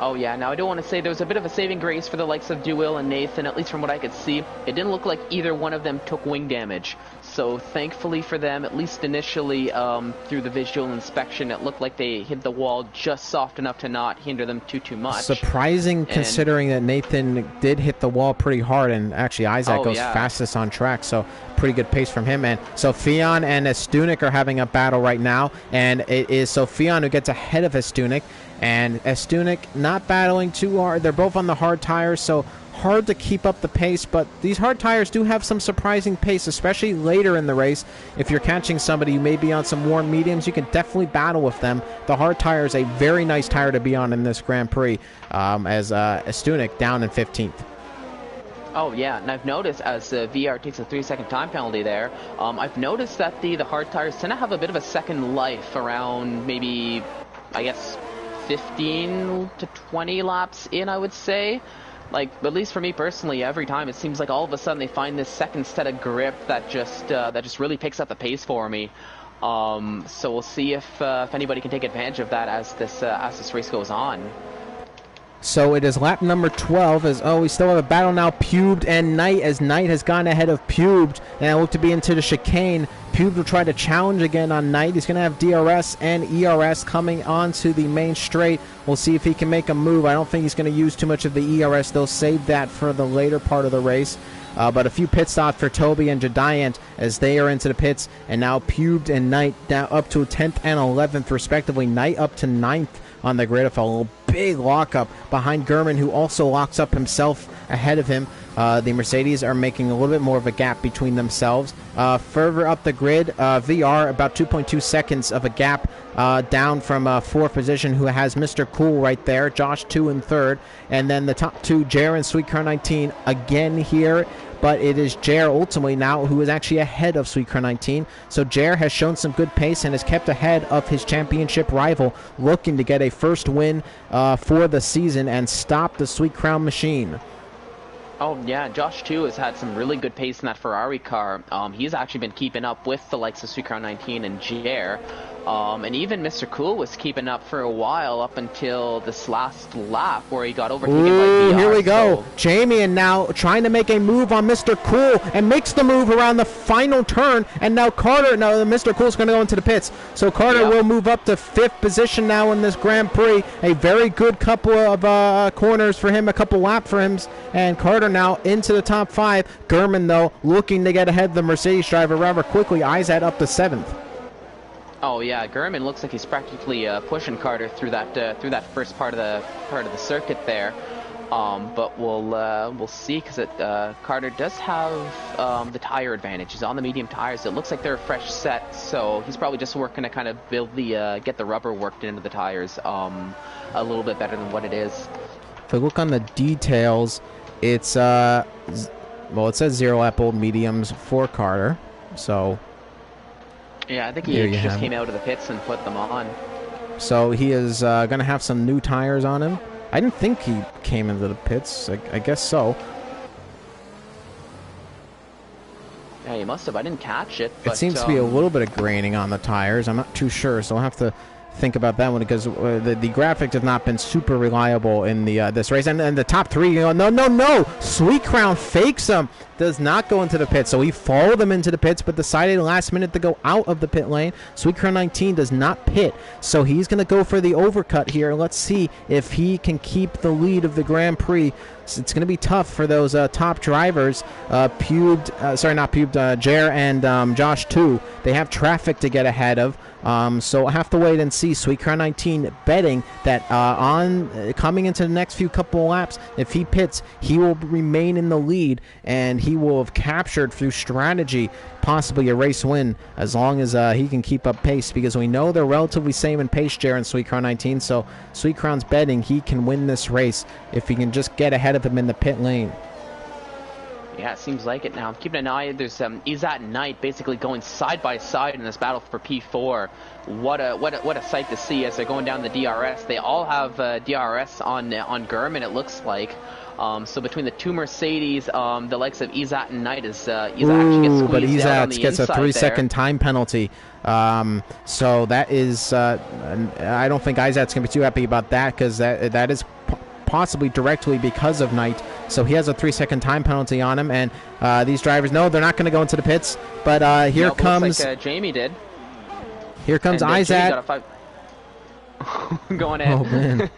Oh yeah, now I don't want to say there was a bit of a saving grace for the likes of Duil and Nathan, at least from what I could see. It didn't look like either one of them took wing damage. So thankfully for them, at least initially through the visual inspection, it looked like they hit the wall just soft enough to not hinder them too much. Considering that Nathan did hit the wall pretty hard, and actually Isaac goes fastest on track, so pretty good pace from him. And Sofian and Estunik are having a battle right now, and it is Sofian who gets ahead of Estunik, and Estunik not battling too hard. They're both on the hard tires, so hard to keep up the pace, but these hard tires do have some surprising pace, especially later in the race. If you're catching somebody who may be on some warm mediums, you can definitely battle with them. The hard tire is a very nice tire to be on in this Grand Prix, as Estunik down in 15th. Oh yeah, and I've noticed as VR takes a 3-second time penalty there, I've noticed that the hard tires tend to have a bit of a second life around maybe, I guess, 15 to 20 laps in, I would say. Like, at least for me personally, every time it seems like all of a sudden they find this second set of grip that just really picks up the pace for me. So we'll see if anybody can take advantage of that as this race goes on. So it is lap number 12 as, we still have a battle now, Pubed and Knight, as Knight has gone ahead of Pubed, and I look to be into the chicane. Pubed will try to challenge again on Knight. He's going to have DRS and ERS coming onto the main straight. We'll see if he can make a move. I don't think he's going to use too much of the ERS. They'll save that for the later part of the race. But a few pit stops for Toby and Jadiant as they are into the pits, and now Pubed and Knight down up to 10th and 11th respectively. Knight up to 9th on the grid, a little big lockup behind Gurman, who also locks up himself ahead of him. The Mercedes are making a little bit more of a gap between themselves. Further up the grid, VR about 2.2 seconds of a gap down from fourth position, who has Mr. Cool right there, Josh 2 and 3rd, and then the top two, Jer and Sweetcar 19 again here. But it is Jer ultimately now who is actually ahead of Sweetcar 19. So Jer has shown some good pace and has kept ahead of his championship rival, looking to get a first win for the season and stop the Sweet Crown machine. Oh yeah, Josh too has had some really good pace in that Ferrari car. He's actually been keeping up with the likes of Sweet Crown 19 and Jer. And even Mr. Cool was keeping up for a while up until this last lap where he got overtaken by VR. Here we go. Jamie and now trying to make a move on Mr. Cool and makes the move around the final turn. And now Carter, Mr. Cool's going to go into the pits. So Carter will move up to 5th position now in this Grand Prix. A very good couple of corners for him, a couple lap for him. And Carter now into the top 5. Gurman, though, looking to get ahead of the Mercedes driver rather quickly. Izat up to 7th. Oh yeah, Gurman looks like he's practically pushing Carter through that first part of the circuit there. But we'll see, because Carter does have the tire advantage. He's on the medium tires. It looks like they're a fresh set, so he's probably just working to kind of build get the rubber worked into the tires a little bit better than what it is. If we look on the details, it's it says 0 lap old mediums for Carter, so. Yeah, I think he just came out of the pits and put them on. So he is going to have some new tires on him. I didn't think he came into the pits. I guess so. Yeah, he must have. I didn't catch it. But, it seems to be a little bit of graining on the tires. I'm not too sure, so I'll have to think about that one, because the graphics have not been super reliable in the this race. And the top 3, no. Sweet Crown fakes him. Does not go into the pit, so he followed them into the pits, but decided last minute to go out of the pit lane. Sweet Crown 19 does not pit, so he's going to go for the overcut here. Let's see if he can keep the lead of the Grand Prix. So it's going to be tough for those top drivers. Jer and Josh too. They have traffic to get ahead of. So I have to wait and see. Sweet Crown 19 betting that coming into the next few couple of laps, if he pits, he will remain in the lead, and he will have captured through strategy possibly a race win, as long as he can keep up pace, because we know they're relatively same in pace, Jer and Sweet Crown 19. So Sweet Crown's betting he can win this race if he can just get ahead of him in the pit lane. Yeah, it seems like it now. Keeping an eye, there's Izat and Knight basically going side by side in this battle for P4. What a sight to see as they're going down the DRS. They all have DRS on Gurman, it looks like. So between the two Mercedes, the likes of Izat and Knight actually gets squeezed but out on the Izat gets a inside 3-second time penalty. So that is, I don't think Izat's going to be too happy about that, because that is possibly directly because of Knight. So he has a 3-second time penalty on him, and these drivers, no, they're not going to go into the pits. But here comes... Looks like Jamie did. Here comes Izat. Going in. Oh, man.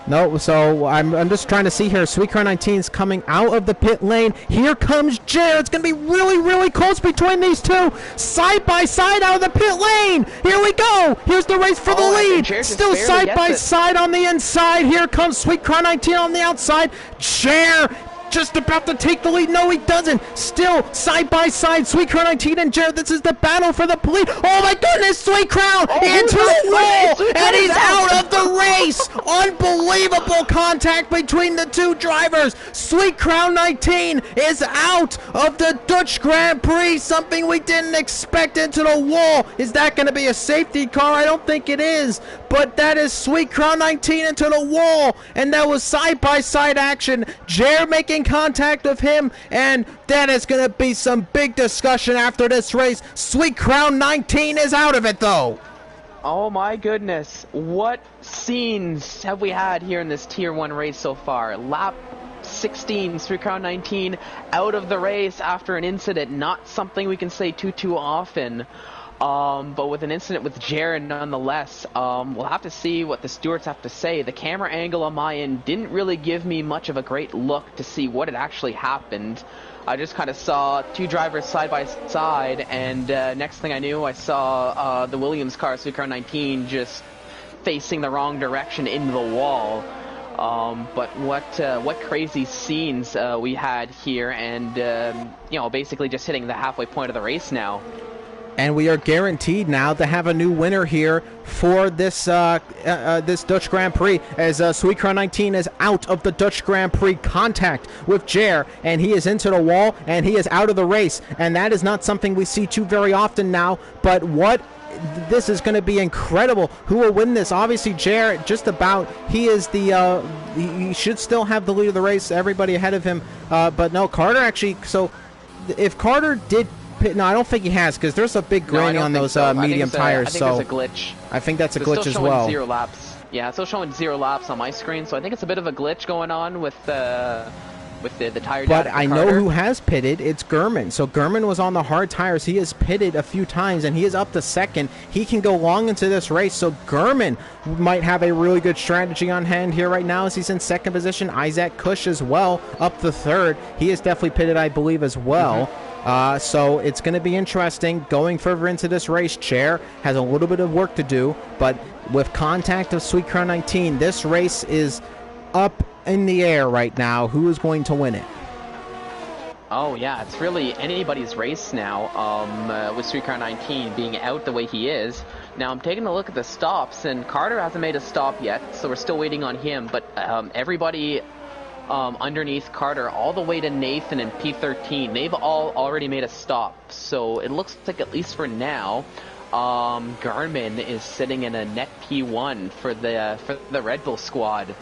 No, so I'm just trying to see here. Sweetcar 19 is coming out of the pit lane. Here comes Jer. It's going to be really, really close between these two. Side by side out of the pit lane. Here we go. Here's the race for the lead. Still side by side on the inside. Here comes Sweetcar 19 on the outside. Jer just about to take the lead. No, he doesn't. Still side by side, Sweetcar 19 and Jared. This is the battle for the lead. Oh my goodness, Sweetcar into the wall, and he's out of the race. Unbelievable contact between the two drivers. Sweetcar 19 is out of the Dutch Grand Prix. Something we didn't expect, into the wall. Is that going to be a safety car? I don't think it is. But that is Sweetcar 19 into the wall, and that was side by side action. Jared making contact with him, and that is going to be some big discussion after this race. Sweetcar 19 is out of it, though. Oh my goodness, what scenes have we had here in this Tier 1 race so far? Lap 16, Sweetcar 19 out of the race after an incident. Not something we can say too often. But with an incident with Jared nonetheless, we'll have to see what the stewards have to say. The camera angle on my end didn't really give me much of a great look to see what had actually happened. I just kind of saw two drivers side by side, and next thing I knew, I saw the Williams car, Sweetcar 19, just facing the wrong direction into the wall. But what crazy scenes we had here, and you know, basically just hitting the halfway point of the race now. And we are guaranteed now to have a new winner here for this this Dutch Grand Prix, as Sweetcar 19 is out of the Dutch Grand Prix contact with Jer, and he is into the wall, and he is out of the race. And that is not something we see too very often now, but this is going to be incredible. Who will win this? Obviously, Jer, just about. He is the, he should still have the lead of the race, everybody ahead of him. But no, Carter actually, so if Carter did... No, I don't think he has, because there's a big granny on those medium tires. So it's a glitch. I think that's a glitch as well. 0 laps. Yeah, it's still showing 0 laps on my screen, so I think it's a bit of a glitch going on with the tire. But I know who has pitted. It's Gurman. So Gurman was on the hard tires. He has pitted a few times, and he is up to second. He can go long into this race. So Gurman might have a really good strategy on hand here right now, as he's in second position. Isaac Kush as well, up to third. He is definitely pitted, I believe, as well. So it's going to be interesting going further into this race. Chair has a little bit of work to do, but with contact of Sweetcar 19, this race is up in the air right now. Who is going to win it? Oh yeah, it's really anybody's race now, with Sweetcar 19 being out the way he is. Now I'm taking a look at the stops, and Carter hasn't made a stop yet, so we're still waiting on him, but everybody underneath Carter all the way to Nathan and P13, they've all already made a stop. So it looks like, at least for now, Garmin is sitting in a net P1 for the Red Bull squad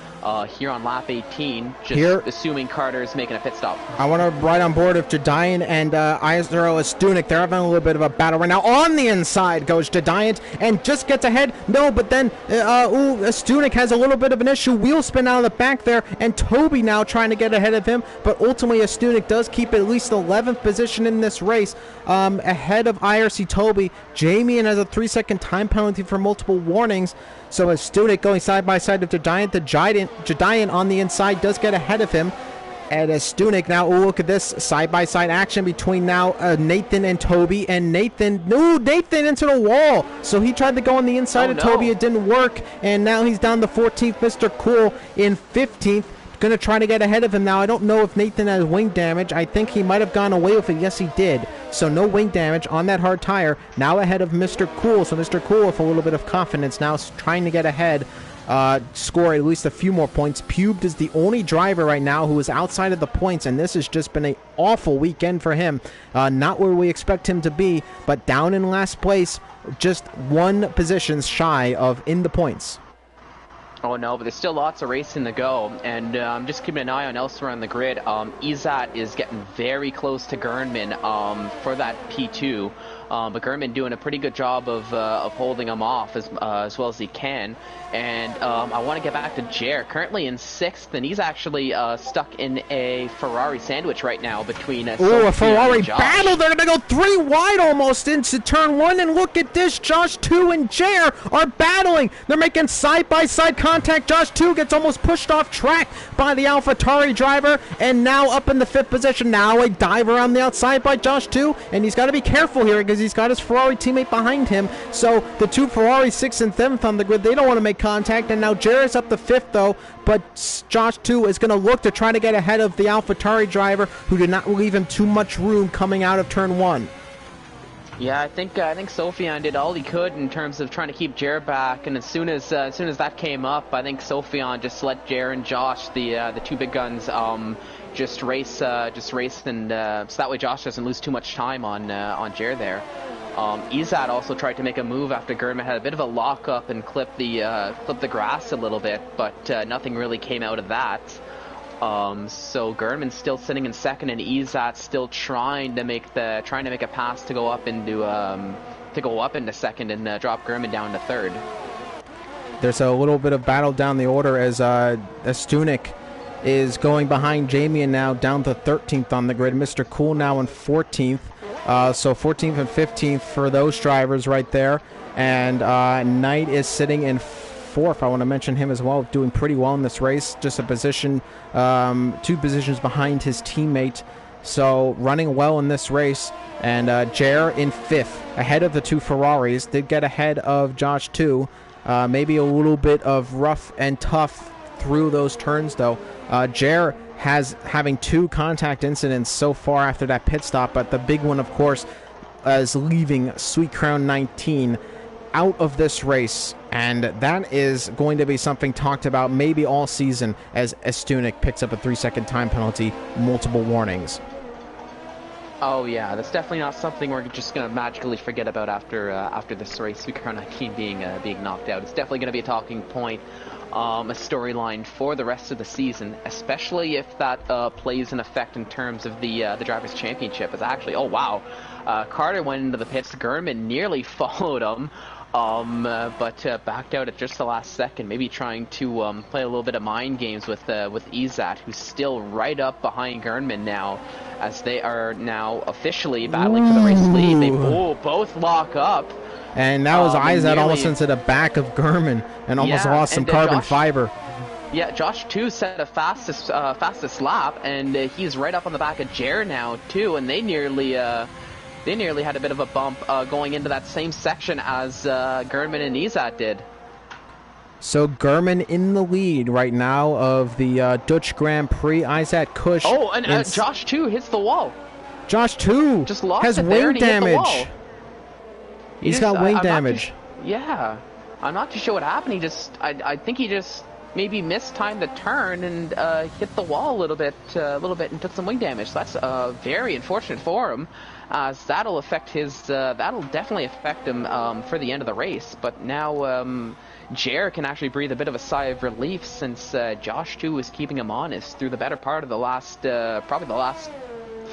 here on lap 18, just assuming Carter is making a pit stop. I want to ride on board of Jediant and ISRL Esports. They're having a little bit of a battle right now. On the inside goes Jediant and just gets ahead. No, but then Esports has a little bit of an issue. Wheel spin out of the back there, and Toby now trying to get ahead of him. But ultimately, Esports does keep at least 11th position in this race, ahead of IRC Toby. Jamie has a 3-second time penalty for multiple warnings. So as Studic going side by side with Jediant, the Jediant on the inside does get ahead of him. And as Studic now, look at this side by side action between now Nathan and Toby. And Nathan into the wall. So he tried to go on the inside of Toby, it didn't work. And now he's down to 14th. Mr. Cool in 15th. Going to try to get ahead of him now. I don't know if Nathan has wing damage. I think he might have gone away with it. Yes, he did. So no wing damage on that hard tire. Now ahead of Mr. Cool. So Mr. Cool with a little bit of confidence now trying to get ahead score at least a few more points. Pubed is the only driver right now who is outside of the points, and this has just been an awful weekend for him. Not where we expect him to be, but down in last place, just one position shy of in the points. Oh no, but there's still lots of racing to go, and I'm just keeping an eye on elsewhere on the grid. Izat is getting very close to Gernman for that P2, but Gernman doing a pretty good job of holding him off as well as he can. And I want to get back to Jer, currently in 6th, and he's actually stuck in a Ferrari sandwich right now between a Ferrari battle. They're going to go 3 wide almost into turn 1, and look at this. Josh 2 and Jer are battling. They're making side-by-side contact. Josh 2 gets almost pushed off track by the AlphaTauri driver, and now up in the 5th position. Now a dive around the outside by Josh 2, and he's got to be careful here because he's got his Ferrari teammate behind him. So the 2 Ferraris, 6th and 7th on the grid, they don't want to make contact, and now Jarrett's up to 5th though, but Josh 2 is going to look to try to get ahead of the AlphaTauri driver, who did not leave him too much room coming out of turn 1. Yeah, I think Sophion did all he could in terms of trying to keep Jer back, and as soon as that came up, I think Sophion just let Jer and Josh, the 2 big guns, just race, and so that way Josh doesn't lose too much time on Jer there. Izat also tried to make a move after Gernman had a bit of a lockup and clipped the grass a little bit, but nothing really came out of that. So Gernman's still sitting in 2nd, and Izat's still trying to make a pass to go up into 2nd and drop Gernman down to 3rd. There's a little bit of battle down the order as Stunek is going behind Jamie and now down to 13th on the grid. Mr. Cool now in 14th. So 14th and 15th for those drivers right there. And Knight is sitting in 4th. I want to mention him as well, doing pretty well in this race. Just a position, 2 positions behind his teammate. So running well in this race. And Jer in 5th, ahead of the 2 Ferraris. Did get ahead of Josh 2. Maybe a little bit of rough and tough through those turns though. Jer having 2 contact incidents so far after that pit stop, but the big one, of course, is leaving Sweet Crown 19 out of this race, and that is going to be something talked about maybe all season as Stunek picks up a 3-second time penalty, multiple warnings. Oh yeah, that's definitely not something we're just gonna magically forget about after this race. Sweet Crown 19 being knocked out. It's definitely gonna be a talking point. A storyline for the rest of the season, especially if that plays an effect in terms of the Drivers' Championship. It's actually, oh wow, Carter went into the pits. Gernman nearly followed him, but backed out at just the last second, maybe trying to play a little bit of mind games with Izat, who's still right up behind Gernman now, as they are now officially battling for the race lead. They both lock up. And that was Izat almost into the back of Gernman and almost lost some carbon fiber. Yeah, Josh 2 set a fastest lap, and he's right up on the back of Jer now too, and they nearly had a bit of a bump going into that same section as Gernman and Izat did. So Gernman in the lead right now of the Dutch Grand Prix. Izat Kush. Oh, and Josh 2 hits the wall. Josh 2 just lost has it wing damage. He's got wing damage. Yeah, I'm not too sure what happened. I think he just maybe mistimed the turn and hit the wall a little bit, and took some wing damage. So that's very unfortunate for him, as that'll definitely affect him for the end of the race. But now Jer can actually breathe a bit of a sigh of relief, since Josh 2 is keeping him honest through the better part of the last, probably the last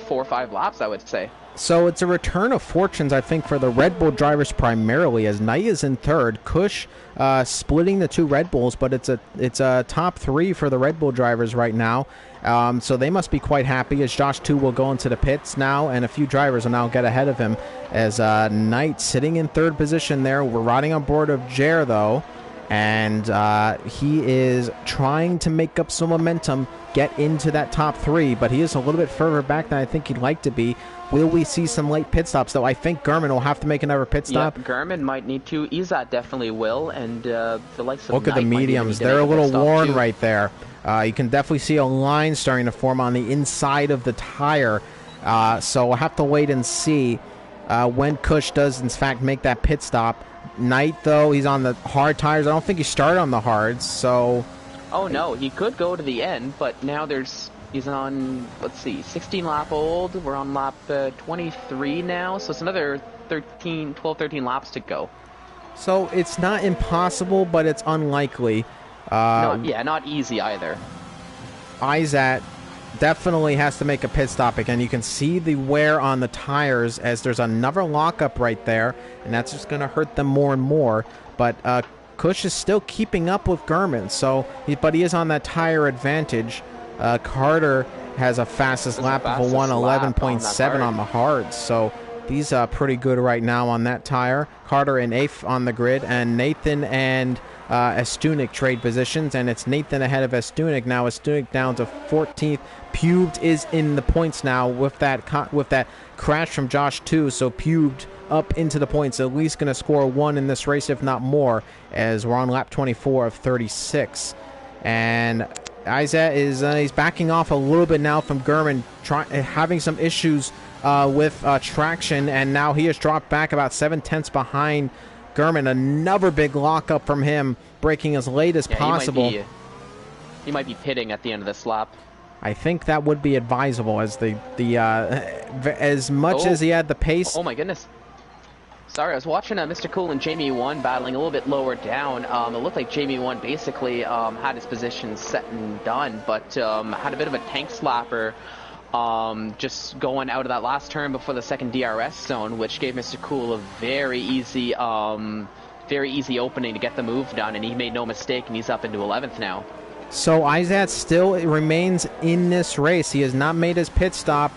4 or 5 laps, I would say. So it's a return of fortunes, I think, for the Red Bull drivers primarily, as Knight is in 3rd. Kush splitting the 2 Red Bulls, but it's a top 3 for the Red Bull drivers right now. So they must be quite happy, as Josh 2 will go into the pits now, and a few drivers will now get ahead of him, as Knight sitting in 3rd position there. We're riding on board of Jer, though, and he is trying to make up some momentum, get into that top 3, but he is a little bit further back than I think he'd like to be. Will we see some late pit stops, though? I think Gernman will have to make another pit stop. Yeah, Gernman might need to. Izat definitely will, and the likes of Look at the mediums. They're a little worn right there. You can definitely see a line starting to form on the inside of the tire. So we'll have to wait and see when Kush does, in fact, make that pit stop. Knight, though, he's on the hard tires. I don't think he started on the hards, so... Oh, no, he could go to the end, but now he's on, let's see, 16 lap old. We're on lap 23 now, so it's another 12, 13 laps to go. So it's not impossible, but it's unlikely. Not easy either. Izat definitely has to make a pit stop again. You can see the wear on the tires as there's another lockup right there, and that's just going to hurt them more and more. But Kush is still keeping up with Gurman, but he is on that tire advantage. Carter has a fastest lap of a 1:11.7 on the hards, so he's pretty good right now on that tire. Carter in 8th on the grid, and Nathan and Estunik trade positions, and it's Nathan ahead of Estunik now. Estunik down to 14th. Pubed is in the points now with that crash from Josh too, so Pubed up into the points, at least going to score 1 in this race, if not more, as we're on lap 24 of 36. And Izat is he's backing off a little bit now from Gurman, having some issues with traction, and now he has dropped back about 7/10 behind Gurman. Another big lockup from him, braking as late as possible. He might be pitting at the end of this lap. I think that would be advisable, as as much as he had the pace. Oh my goodness. Sorry, I was watching Mr. Cool and Jamie 1 battling a little bit lower down. It looked like Jamie 1 basically had his position set and done, but had a bit of a tank slapper just going out of that last turn before the second DRS zone, which gave Mr. Cool a very easy opening to get the move done, and he made no mistake, and he's up into 11th now. So Izat still remains in this race. He has not made his pit stop.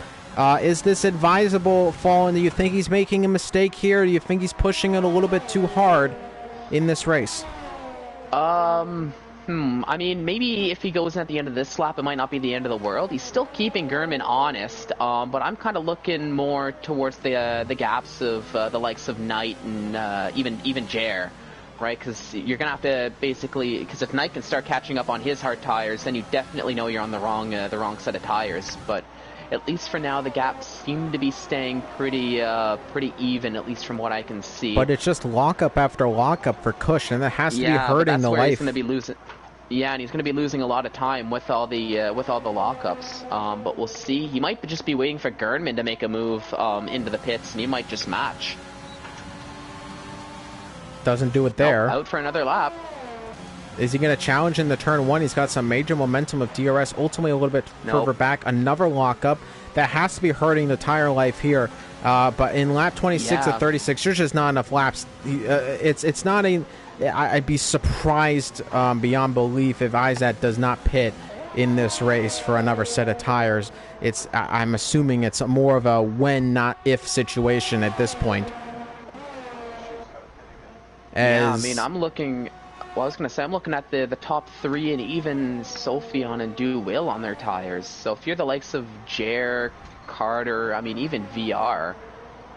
Is this advisable, Fallen? Do you think he's making a mistake here? Do you think he's pushing it a little bit too hard in this race? I mean, maybe if he goes at the end of this lap, it might not be the end of the world. He's still keeping Gurman honest, but I'm kind of looking more towards the gaps of the likes of Knight and even Jer, right? Because you're gonna have to basically, because if Knight can start catching up on his hard tires, then you definitely know you're on the wrong set of tires. But at least for now, the gaps seem to be staying pretty even, at least from what I can see. But it's just lockup after lockup for Kush, and that has to be hurting the life. He's going to be losing. Yeah, and he's going to be losing a lot of time with all the lockups. But we'll see. He might just be waiting for Gurnman to make a move into the pits, and he might just match. Doesn't do it there. Out for another lap. Is he going to challenge in the turn 1? He's got some major momentum with DRS, ultimately a little bit further back. Another lockup. That has to be hurting the tire life here. But in lap 26 of 36, there's just not enough laps. It's not a... I'd be surprised beyond belief if Izat does not pit in this race for another set of tires. I'm assuming it's more of a when, not if situation at this point. Yeah, I mean, I'm looking... Well, I was going to say, I'm looking at the top 3 and even Sophion and Du Will on their tires. So if you're the likes of Jer, Carter, I mean, even VR,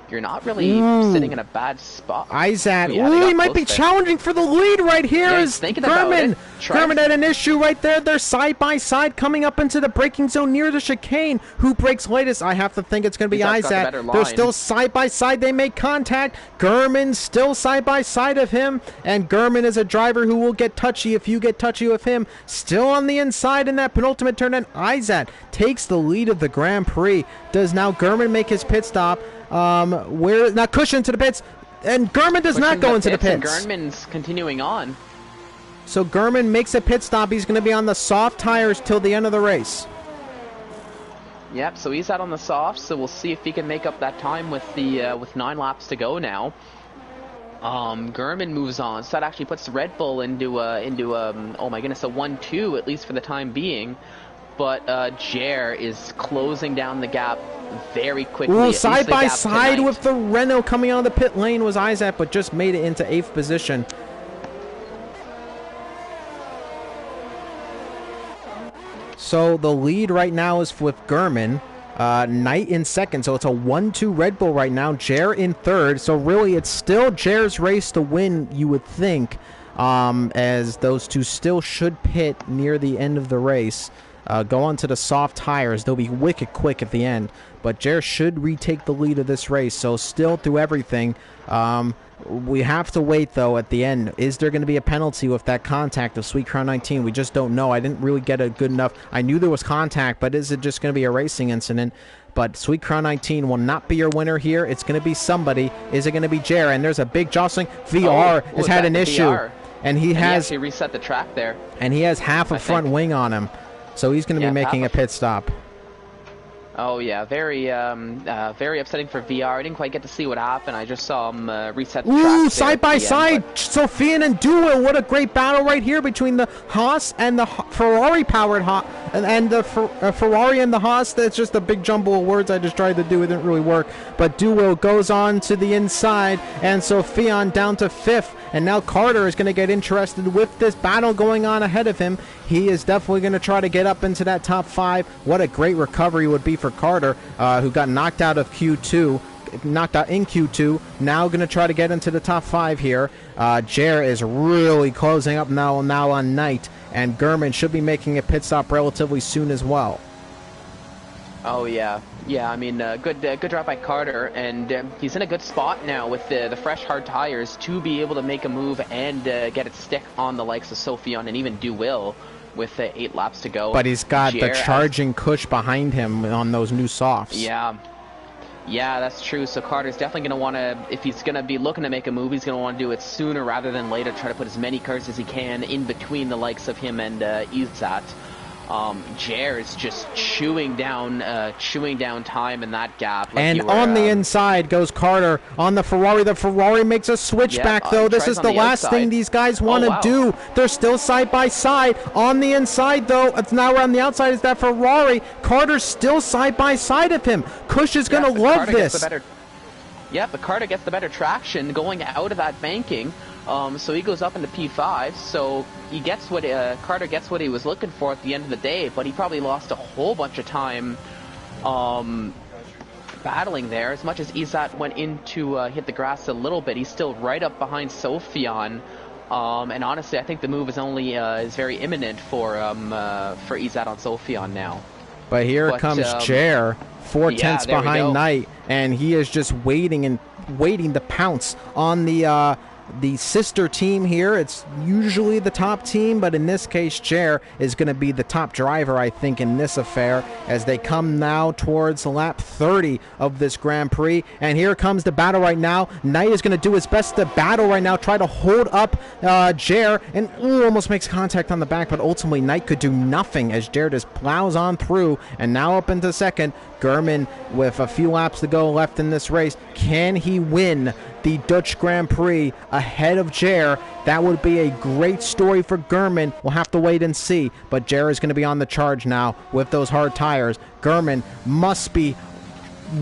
you're not really sitting in a bad spot. Izat, he might be challenging for the lead right here. Yeah, is Gurman. Gurman had an issue right there. They're side by side coming up into the braking zone near the chicane. Who brakes latest? I have to think it's going to be Izat. They're still side by side. They make contact. Gurman still side by side of him. And Gurman is a driver who will get touchy if you get touchy with him. Still on the inside in that penultimate turn. And Izat takes the lead of the Grand Prix. Does now Gurman make his pit stop? Where now Cushion to the pits, and Gurman does not go into the pits. Gurman's continuing on. So Gurman makes a pit stop. He's going to be on the soft tires till the end of the race. Yep. So he's out on the softs. So we'll see if he can make up that time with 9 laps to go now. Gurman moves on. So that actually puts Red Bull into oh my goodness, a 1-2 at least for the time being. But Jer is closing down the gap very quickly. Ooh, side by side with the Renault coming out of the pit lane was Izat, but just made it into 8th position. So the lead right now is with Gurman. Knight in 2nd, so it's a 1-2 Red Bull right now. Jer in 3rd, so really it's still Jer's race to win, you would think, as those two still should pit near the end of the race. Go on to the soft tires. They'll be wicked quick at the end. But Jer should retake the lead of this race. So still through everything, We have to wait, though, at the end. Is there going to be a penalty with that contact of Sweet Crown 19? We just don't know. I didn't really get a good enough. I knew there was contact, but is it just going to be a racing incident? But Sweet Crown 19 will not be your winner here. It's going to be somebody. Is it going to be Jer? And there's a big jostling. VR has had an issue. VR. And he actually reset the track there. And he has half a front wing on him. So he's going to be making a pit stop. Oh yeah, very upsetting for VR. I didn't quite get to see what happened. I just saw him reset the track. Ooh, side by side, Sofian and Duo. What a great battle right here between the Haas and the Ferrari-powered Haas, and the Ferrari and the Haas. That's just a big jumble of words I just tried to do. It didn't really work. But Duo goes on to the inside, and Sofian down to 5th. And now Carter is going to get interested with this battle going on ahead of him. He is definitely going to try to get up into that top 5. What a great recovery would be for Carter, who got knocked out of Q2, knocked out in Q2. Now going to try to get into the top 5 here. Jer is really closing up now on Knight, and Gurman should be making a pit stop relatively soon as well. Oh yeah, I mean, good drive by Carter, and he's in a good spot now with the fresh hard tires to be able to make a move and get it stick on the likes of Sofian and even DeWill with 8 laps to go. But he's got the charging Cush behind him on those new softs. Yeah, that's true. So Carter's definitely going to want to, if he's going to be looking to make a move, he's going to want to do it sooner rather than later, try to put as many cars as he can in between the likes of him and Izat. Jer is just chewing down time in that gap. Like and on the inside goes Carter on the Ferrari. The Ferrari makes a switchback, though. This is the last thing these guys want to do. They're still side by side. On the inside, though, it's now around the outside is that Ferrari. Carter's still side by side of him. Cush is going to love this. But Carter gets the better traction going out of that banking. So he goes up into P5, so he gets what Carter gets what he was looking for at the end of the day, but he probably lost a whole bunch of time battling there. As much as Izat went in to hit the grass a little bit, he's still right up behind Sofian. And honestly, I think the move is only is very imminent for Izat on Sofian now. But here comes Jer, 4 tenths behind Knight, and he is just waiting to pounce on the sister team here. It's usually the top team, but in this case, Jer is going to be the top driver, I think, in this affair as they come now towards lap 30 of this Grand Prix. And here comes the battle right now. Knight is going to do his best to battle right now, try to hold up Jer, and almost makes contact on the back, but ultimately Knight could do nothing as Jer just plows on through. And now up into second, Gurman with a few laps to go left in this race. Can he win the Dutch Grand Prix ahead of Jer? That would be a great story for Gurman. We'll have to wait and see. But Jer is going to be on the charge now with those hard tires. Gurman must be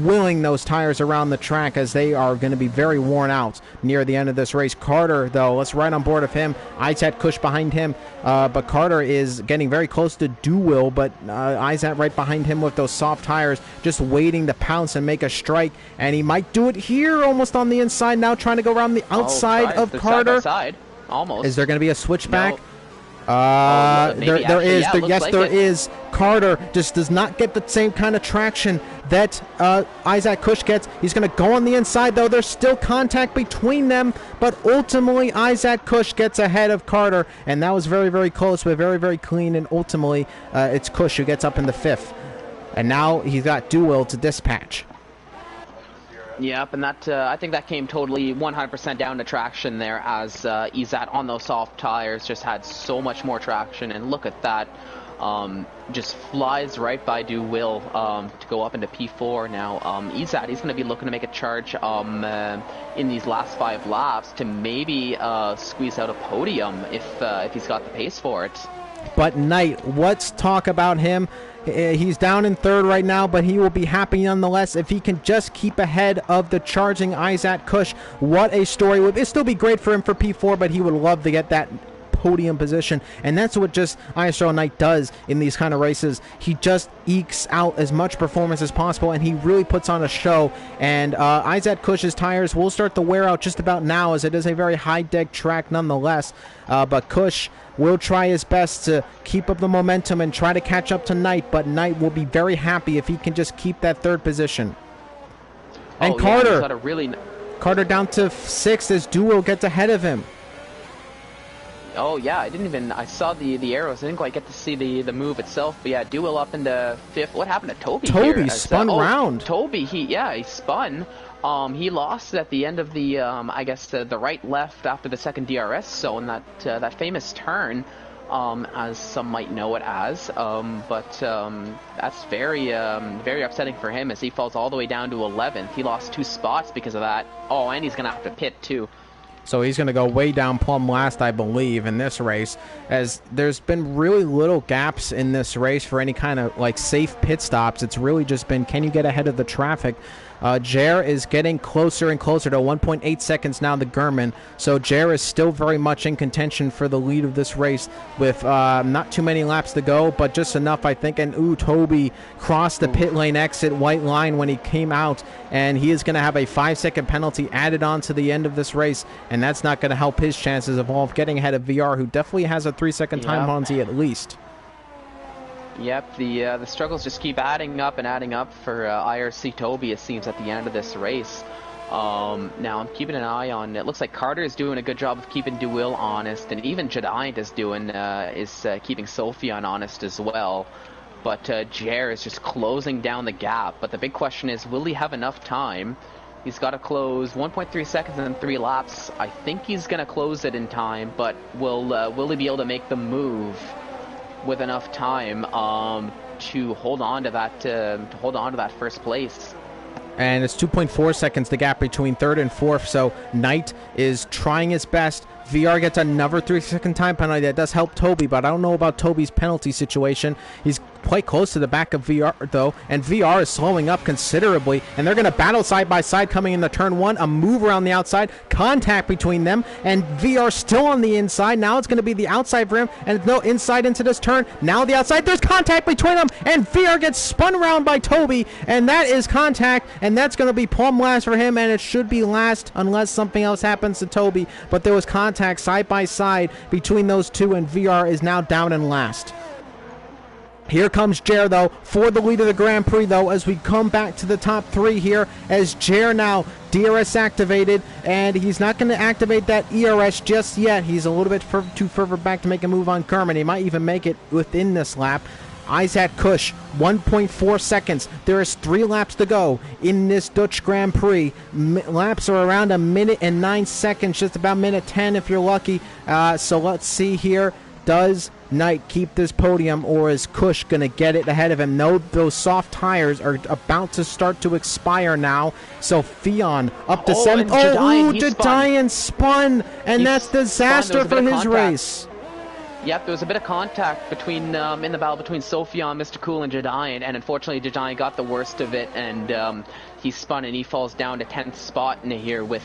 wheeling those tires around the track as they are going to be very worn out near the end of this race. Carter, though, let's right on board of him. Izat Cush behind him, but Carter is getting very close to Duwill, but Izat right behind him with those soft tires, just waiting to pounce and make a strike, and he might do it here almost on the inside now, trying to go around the outside of Carter. Side. Almost. Is there going to be a switchback? No. There is. Carter just does not get the same kind of traction that Izat Cush gets. He's going to go on the inside, though. There's still contact between them, but ultimately Izat Cush gets ahead of Carter, and that was very, very close, but very, very clean, and ultimately it's Cush who gets up in the 5th. And now he's got Duwill to dispatch. Yep, and that I think that came totally 100% down to traction there, as Izat on those soft tires just had so much more traction, and look at that. Just flies right by Duwill to go up into P4 now. Izat, he's going to be looking to make a charge in these last 5 laps to maybe squeeze out a podium if he's got the pace for it. But Knight, let's talk about him. He's down in 3rd right now, but he will be happy nonetheless if he can just keep ahead of the charging Izat Cush. What a story. It'd still be great for him for P4, but he would love to get that podium position, and that's what just ISRL Knight does in these kind of races. He just ekes out as much performance as possible, and he really puts on a show. And Izat Cush's tires will start to wear out just about now, as it is a very high-deck track nonetheless. But Cush will try his best to keep up the momentum and try to catch up to Knight, but Knight will be very happy if he can just keep that 3rd position. And Carter, Carter down to 6th as Duo gets ahead of him. Oh yeah, I saw the arrows. I didn't quite get to see the move itself, but yeah, Duo up into 5th. What happened to Toby here? Toby spun round. Toby, he spun. He lost at the end of the, I guess the right-left after the second DRS zone, that famous turn, as some might know it as. But that's very upsetting for him as he falls all the way down to 11th. He lost 2 spots because of that. Oh, and he's gonna have to pit too. So he's going to go way down plumb last, I believe, in this race, as there's been really little gaps in this race for any kind of like safe pit stops. It's really just been, can you get ahead of the traffic? Jer is getting closer and closer to 1.8 seconds now, the German. So Jer is still very much in contention for the lead of this race with not too many laps to go, but just enough, I think. And Toby crossed the pit lane exit white line when he came out, and he is going to have a 5-second penalty added on to the end of this race, and that's not going to help his chances of getting ahead of VR, who definitely has a 3-second time penalty at least. Yep, the struggles just keep adding up for IRC Toby, it seems, at the end of this race. Now I'm keeping an eye on it. Looks like Carter is doing a good job of keeping DeWill honest, and even Jediant is keeping Sophion honest as well. But Jer is just closing down the gap. But the big question is, will he have enough time? He's got to close 1.3 seconds in 3 laps. I think he's going to close it in time, but will he be able to make the move with enough time to hold on to that first place? And it's 2.4 seconds the gap between 3rd and 4th, so Knight is trying his best. VR gets another 3-second time penalty. That does help Toby, but I don't know about Toby's penalty situation. He's quite close to the back of VR, though, and VR is slowing up considerably, and they're going to battle side by side coming into turn 1. A move around the outside, contact between them, and VR still on the inside. Now it's going to be the outside for him, and no inside into this turn. Now the outside, there's contact between them, and VR gets spun around by Toby, and that is contact, and that's going to be plumb last for him, and it should be last unless something else happens to Toby. But there was contact side by side between those two, and VR is now down in last. Here comes Jer, though, for the lead of the Grand Prix, though, as we come back to the top 3 here, as Jer now DRS activated, and he's not going to activate that ERS just yet. He's a little bit too further back to make a move on Kerman. He might even make it within this lap. Isaac Kush, 1.4 seconds. There is 3 laps to go in this Dutch Grand Prix. Laps are around 1 minute and 9 seconds, just about minute 10 if you're lucky. So let's see here. Does Knight keep this podium, or is Kush going to get it ahead of him? No, those soft tires are about to start to expire now. So Fion up to 7th. Jediant spun, and that's disaster for his race. Yep, there was a bit of contact between in the battle between Sophion, Mr. Cool, and Jediant, and unfortunately Jediant got the worst of it, and he spun and he falls down to 10th spot in here with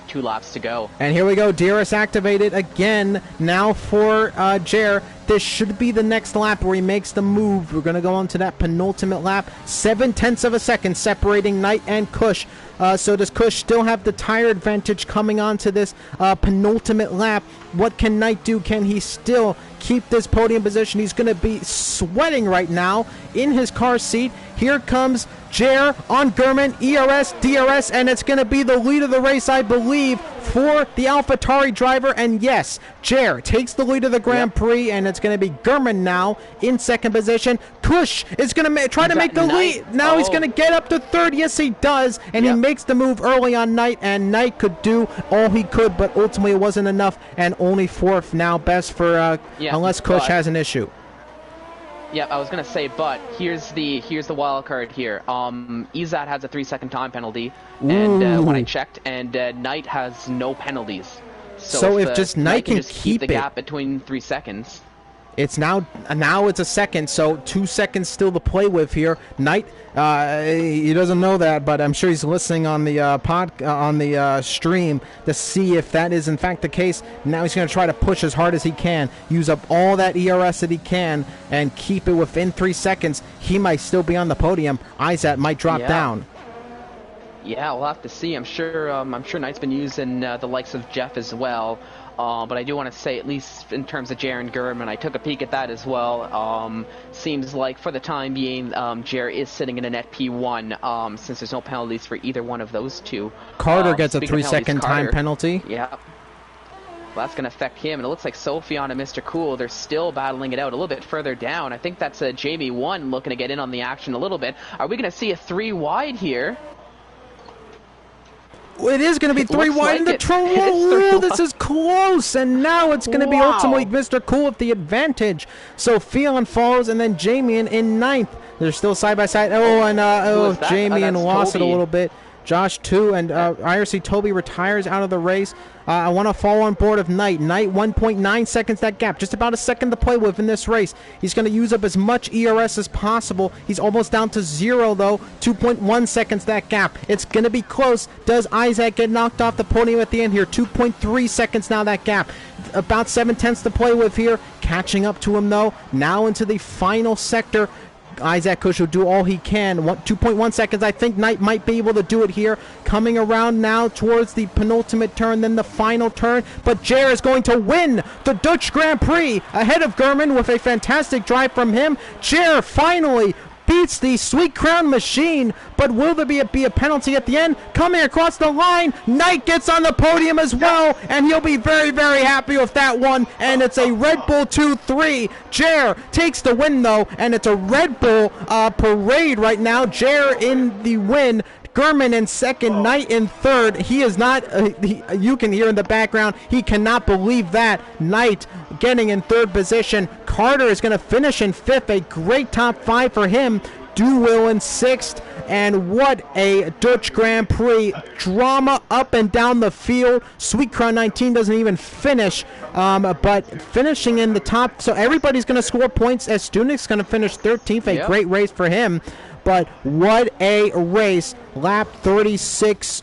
2 laps to go. And here we go, DRS activated again now for Jer. This should be the next lap where he makes the move. We're going to go on to that penultimate lap. 0.7 of a second separating Knight and Kush. So does Kush still have the tire advantage coming on to this penultimate lap? What can Knight do? Can he still keep this podium position? He's going to be sweating right now in his car seat. Here comes Jer on Gurman, ERS, DRS, and it's going to be the lead of the race, I believe, for the AlphaTauri driver. And yes, Jer takes the lead of the Grand Prix, and it's going to be Gurman now in 2nd position. Kush is going to try to make the lead. Now he's going to get up to 3rd. Yes, he does, and he makes the move early on Knight, and Knight could do all he could, but ultimately it wasn't enough, and only 4th now, best for unless Kush has an issue. Yeah, I was gonna say, but here's the wild card here. Izat has a 3-second time penalty, and when I checked, and Knight has no penalties. So if just Knight can just keep the gap between 3 seconds. It's now it's a second, so 2 seconds still to play with here. Knight, he doesn't know that, but I'm sure he's listening on the stream to see if that is in fact the case. Now he's going to try to push as hard as he can, use up all that ERS that he can, and keep it within 3 seconds. He might still be on the podium. Isaac might drop down. Yeah, we'll have to see. I'm sure Knight's been using the likes of Jeff as well. But I do want to say, at least in terms of Jaron Gurman, I took a peek at that as well. Seems like for the time being, Jer is sitting in a net P1 since there's no penalties for either one of those two. Carter gets a Speaking of 3-second penalties, time penalty. Yeah. Well, that's going to affect him. And it looks like Sophion and Mr. Cool, they're still battling it out a little bit further down. I think that's Jamie 1 looking to get in on the action a little bit. Are we going to see a 3 wide here? It is going to be 3 wide in the Troll. This is close, and now it's going to be ultimately Mr. Cool with the advantage. So Fionn follows, and then Jamian in 9th. They're still side by side. Jamian lost it a little bit. Josh 2, and IRC Toby retires out of the race. I want to fall on board of Knight. Knight 1.9 seconds that gap. Just about a second to play with in this race. He's going to use up as much ERS as possible. He's almost down to 0, though. 2.1 seconds that gap. It's going to be close. Does Isaac get knocked off the podium at the end here? 2.3 seconds now that gap. About 7/10 to play with here. Catching up to him, though. Now into the final sector. Isaac Kush will do all he can. 2.1 seconds. I think Knight might be able to do it here. Coming around now towards the penultimate turn, then the final turn. But Jer is going to win the Dutch Grand Prix ahead of Gurman with a fantastic drive from him. Jer finally beats the Sweet Crown machine, but will there be a penalty at the end? Coming across the line, Knight gets on the podium as well, and he'll be very, very happy with that one, and it's a Red Bull 2-3. Jer takes the win, though, and it's a Red Bull parade right now. Jer in the win. Gurman in second, Knight in third. He is not, you can hear in the background, he cannot believe that. Knight getting in third position. Carter is going to finish in fifth. A great top 5 for him. Duwill in sixth. And what a Dutch Grand Prix. Drama up and down the field. Sweet Crown 19 doesn't even finish, but finishing in the top. So everybody's going to score points as Stunik's going to finish 13th. A great race for him. But what a race. Lap 36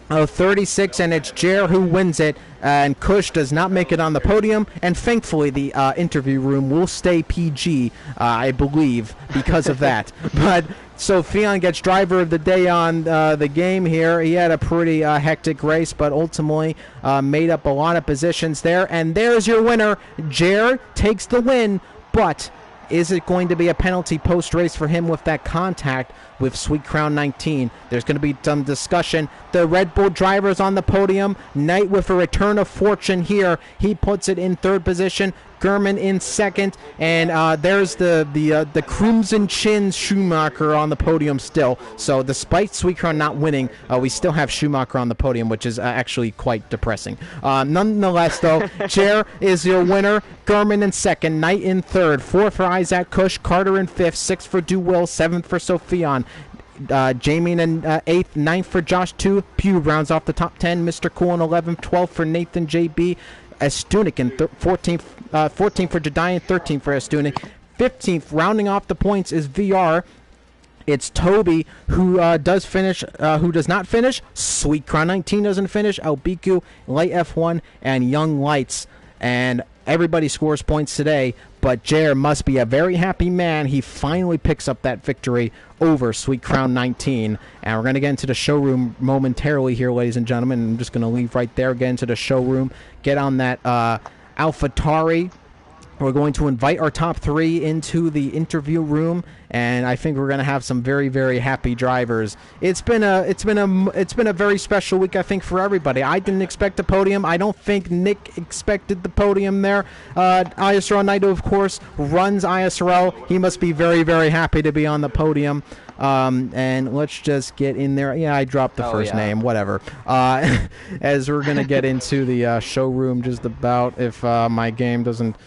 of 36, and it's Jer who wins it. And Kush does not make it on the podium. And thankfully, the interview room will stay PG, I believe, because of that. But so Fionn gets driver of the day on the game here. He had a pretty hectic race, but ultimately made up a lot of positions there. And there's your winner. Jer takes the win, but is it going to be a penalty post-race for him with that contact with Sweet Crown 19? There's going to be some discussion. The Red Bull driver's on the podium. Knight with a return of fortune here. He puts it in third position. Gurman in second. And there's the Crimson Chin Schumacher on the podium still. So despite Sweet Crown not winning, we still have Schumacher on the podium, which is actually quite depressing. Nonetheless, though, Jer is your winner. Gurman in second. Knight in third. Fourth for Isaac Kush. Carter in fifth. Sixth for Duwill. Seventh for Sophion. Jamie in 8th, 9th for Josh 2. Pugh rounds off the top 10. Mr. Cool in 11th, 12th for Nathan JB. Estunik in 14th for Jedian, 13th for Estunik. 15th, rounding off the points, is VR. It's Toby who does not finish. Sweet Crown 19 doesn't finish. Albiku, Light F1, and Young Lights. And everybody scores points today, but Jer must be a very happy man. He finally picks up that victory over Sweet Crown 19. And we're going to get into the showroom momentarily here, ladies and gentlemen. I'm just going to leave right there, get into the showroom, get on that AlphaTauri. We're going to invite our top 3 into the interview room, and I think we're going to have some very, very happy drivers. It's been a very special week, I think, for everybody. I didn't expect the podium. I don't think Nick expected the podium there. ISRL Naito, of course, runs ISRL. He must be very, very happy to be on the podium. And let's just get in there. Yeah, I dropped the first name. Whatever. As we're going to get into the showroom just about, if my game doesn't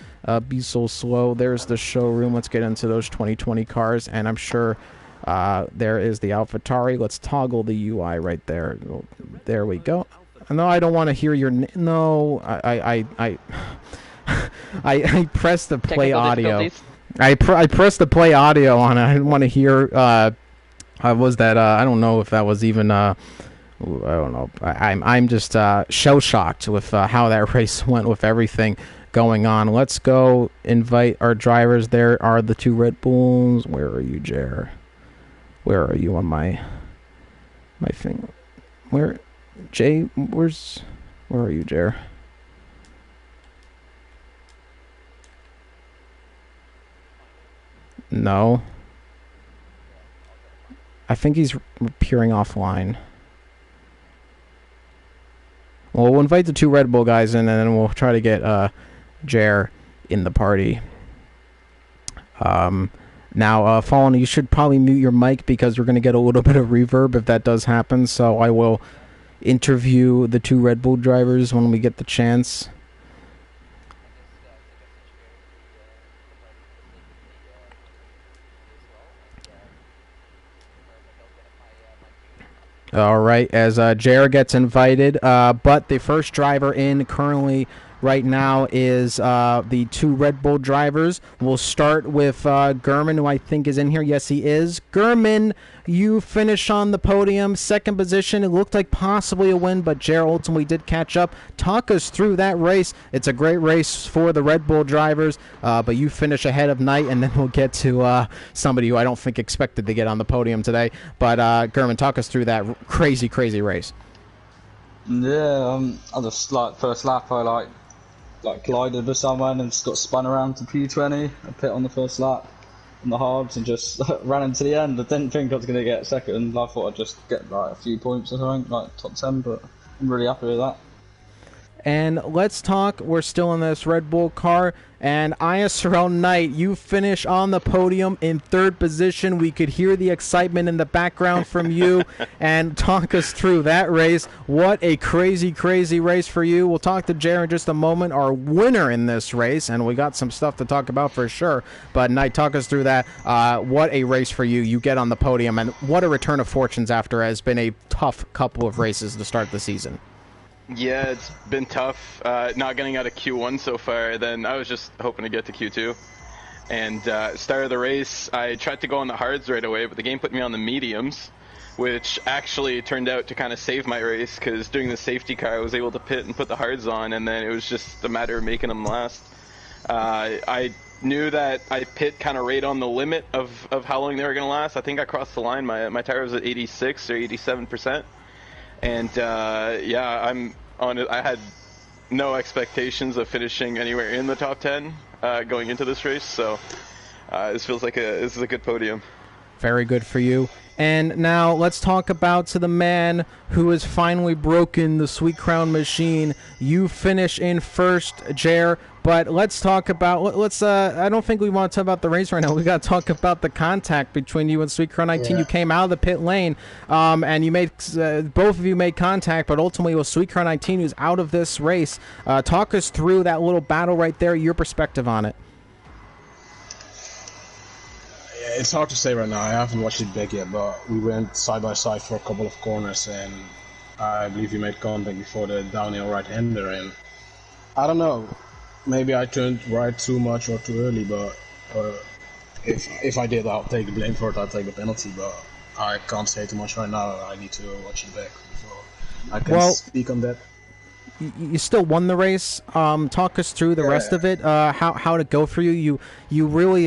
be so slow. There's the showroom. Let's get into those 2020 cars, and I'm sure there is the AlphaTauri. Let's toggle the UI right there. There we go. No, I don't want to hear your no. I pressed the play audio. I pressed the play audio on it. I didn't want to hear. Was that? I don't know if that was even. I don't know. I'm just shell shocked with how that race went with everything going on. Let's go invite our drivers. There are the 2 Red Bulls. Where are you, Jer? Where are you on my thing? Where are you, Jer? No. I think he's appearing offline. Well, we'll invite the 2 Red Bull guys in, and then we'll try to get Jer in the party. Now, Fallen, you should probably mute your mic because we're going to get a little bit of reverb if that does happen. So I will interview the 2 Red Bull drivers when we get the chance. All right, as Jer gets invited, but the first driver in currently right now is the 2 Red Bull drivers. We'll start with Gurman, who I think is in here. Yes, he is. Gurman, you finished on the podium, 2nd position. It looked like possibly a win, but Jer ultimately did catch up. Talk us through that race. It's a great race for the Red Bull drivers, but you finish ahead of Knight, and then we'll get to somebody who I don't think expected to get on the podium today. But Gurman, talk us through that crazy, crazy race. Yeah, I just first lap I glided with someone and just got spun around to P20. I pit on the first lap on the hards and just ran into the end. I didn't think I was going to get 2nd. I thought I'd just get a few points or something, top 10, but I'm really happy with that. And let's talk, we're still in this Red Bull car, and ISRL Knight, you finish on the podium in 3rd position. We could hear the excitement in the background from you, and talk us through that race. What a crazy, crazy race for you. We'll talk to Jer in just a moment, our winner in this race, and we got some stuff to talk about for sure. But Knight, talk us through that. What a race for you. You get on the podium, and what a return of fortunes after has been a tough couple of races to start the season. Yeah, it's been tough not getting out of Q1 so far. Then I was just hoping to get to Q2. And start of the race, I tried to go on the hards right away, but the game put me on the mediums, which actually turned out to kind of save my race, because doing the safety car I was able to pit and put the hards on, and then it was just a matter of making them last. I knew that I pit kind of right on the limit of how long they were going to last. I think I crossed the line. My tire was at 86 or 87%. And yeah, I'm on it. I had no expectations of finishing anywhere in the top 10 going into this race, so this feels like this is a good podium. Very good for you. And now let's talk about to the man who has finally broken the Sweet Crown machine. You finish in 1st, Jer. But let's talk about, I don't think we want to talk about the race right now. We got to talk about the contact between you and Sweet Crown 19. Yeah. You came out of the pit lane, and you made, both of you made contact, but ultimately it was Sweet Crown 19 who's out of this race. Talk us through that little battle right there, your perspective on it. It's hard to say right now. I haven't watched it back yet, but we went side by side for a couple of corners, and I believe we made contact before the downhill right-hander, and I don't know. Maybe I turned right too much or too early, but if I did, I'll take the blame for it. I'll take the penalty, but I can't say too much right now. I need to watch it back before I can speak on that. You still won the race. Talk us through the rest of it. How did it go for you? You really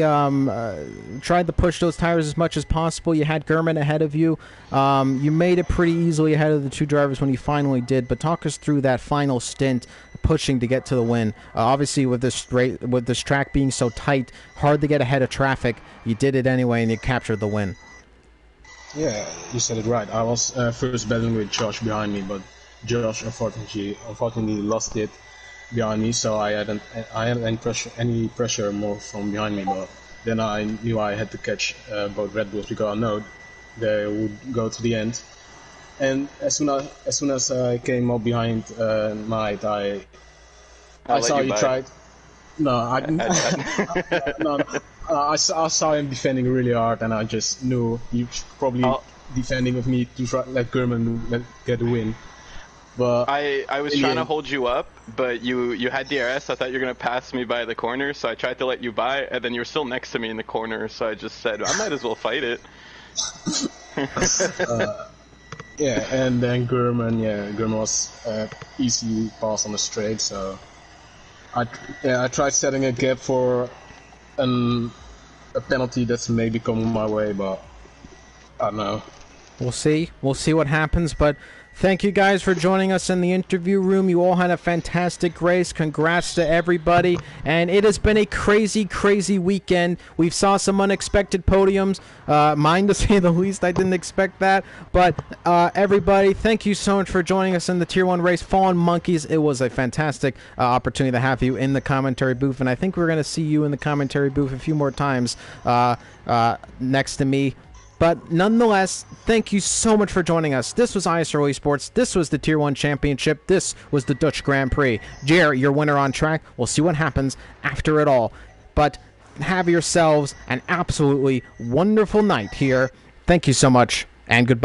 tried to push those tires as much as possible. You had Gurman ahead of you. You made it pretty easily ahead of the 2 drivers when you finally did. But talk us through that final stint, pushing to get to the win. Obviously, with this track being so tight, hard to get ahead of traffic. You did it anyway, and you captured the win. Yeah, you said it right. I was first battling with Josh behind me, but Josh unfortunately lost it behind me, so I hadn't any pressure more from behind me. But then I knew I had to catch both Red Bulls because I know they would go to the end. And as soon as I came up behind Knight, I saw you tried. No, I didn't. No, I saw him defending really hard, and I just knew he was probably defending with me to try, let Gurman get a win. But I was trying to hold you up, but you had DRS. I thought you were going to pass me by the corner, so I tried to let you by, and then you were still next to me in the corner, so I just said, I might as well fight it. Yeah, and then Gurman was easy pass on the straight, so I tried setting a gap for a penalty that's maybe coming my way, but I don't know. We'll see what happens, but Thank you guys for joining us in the interview room. You all had a fantastic race. Congrats to everybody. And it has been a crazy, crazy weekend. We've saw some unexpected podiums. Mine, to say the least. I didn't expect that. But everybody, thank you so much for joining us in the Tier 1 race. Fallen Monkeys, it was a fantastic opportunity to have you in the commentary booth. And I think we're going to see you in the commentary booth a few more times next to me. But nonetheless, thank you so much for joining us. This was ISRL Esports. This was the Tier 1 Championship. This was the Dutch Grand Prix. Jer, your winner on track. We'll see what happens after it all. But have yourselves an absolutely wonderful night here. Thank you so much, and goodbye.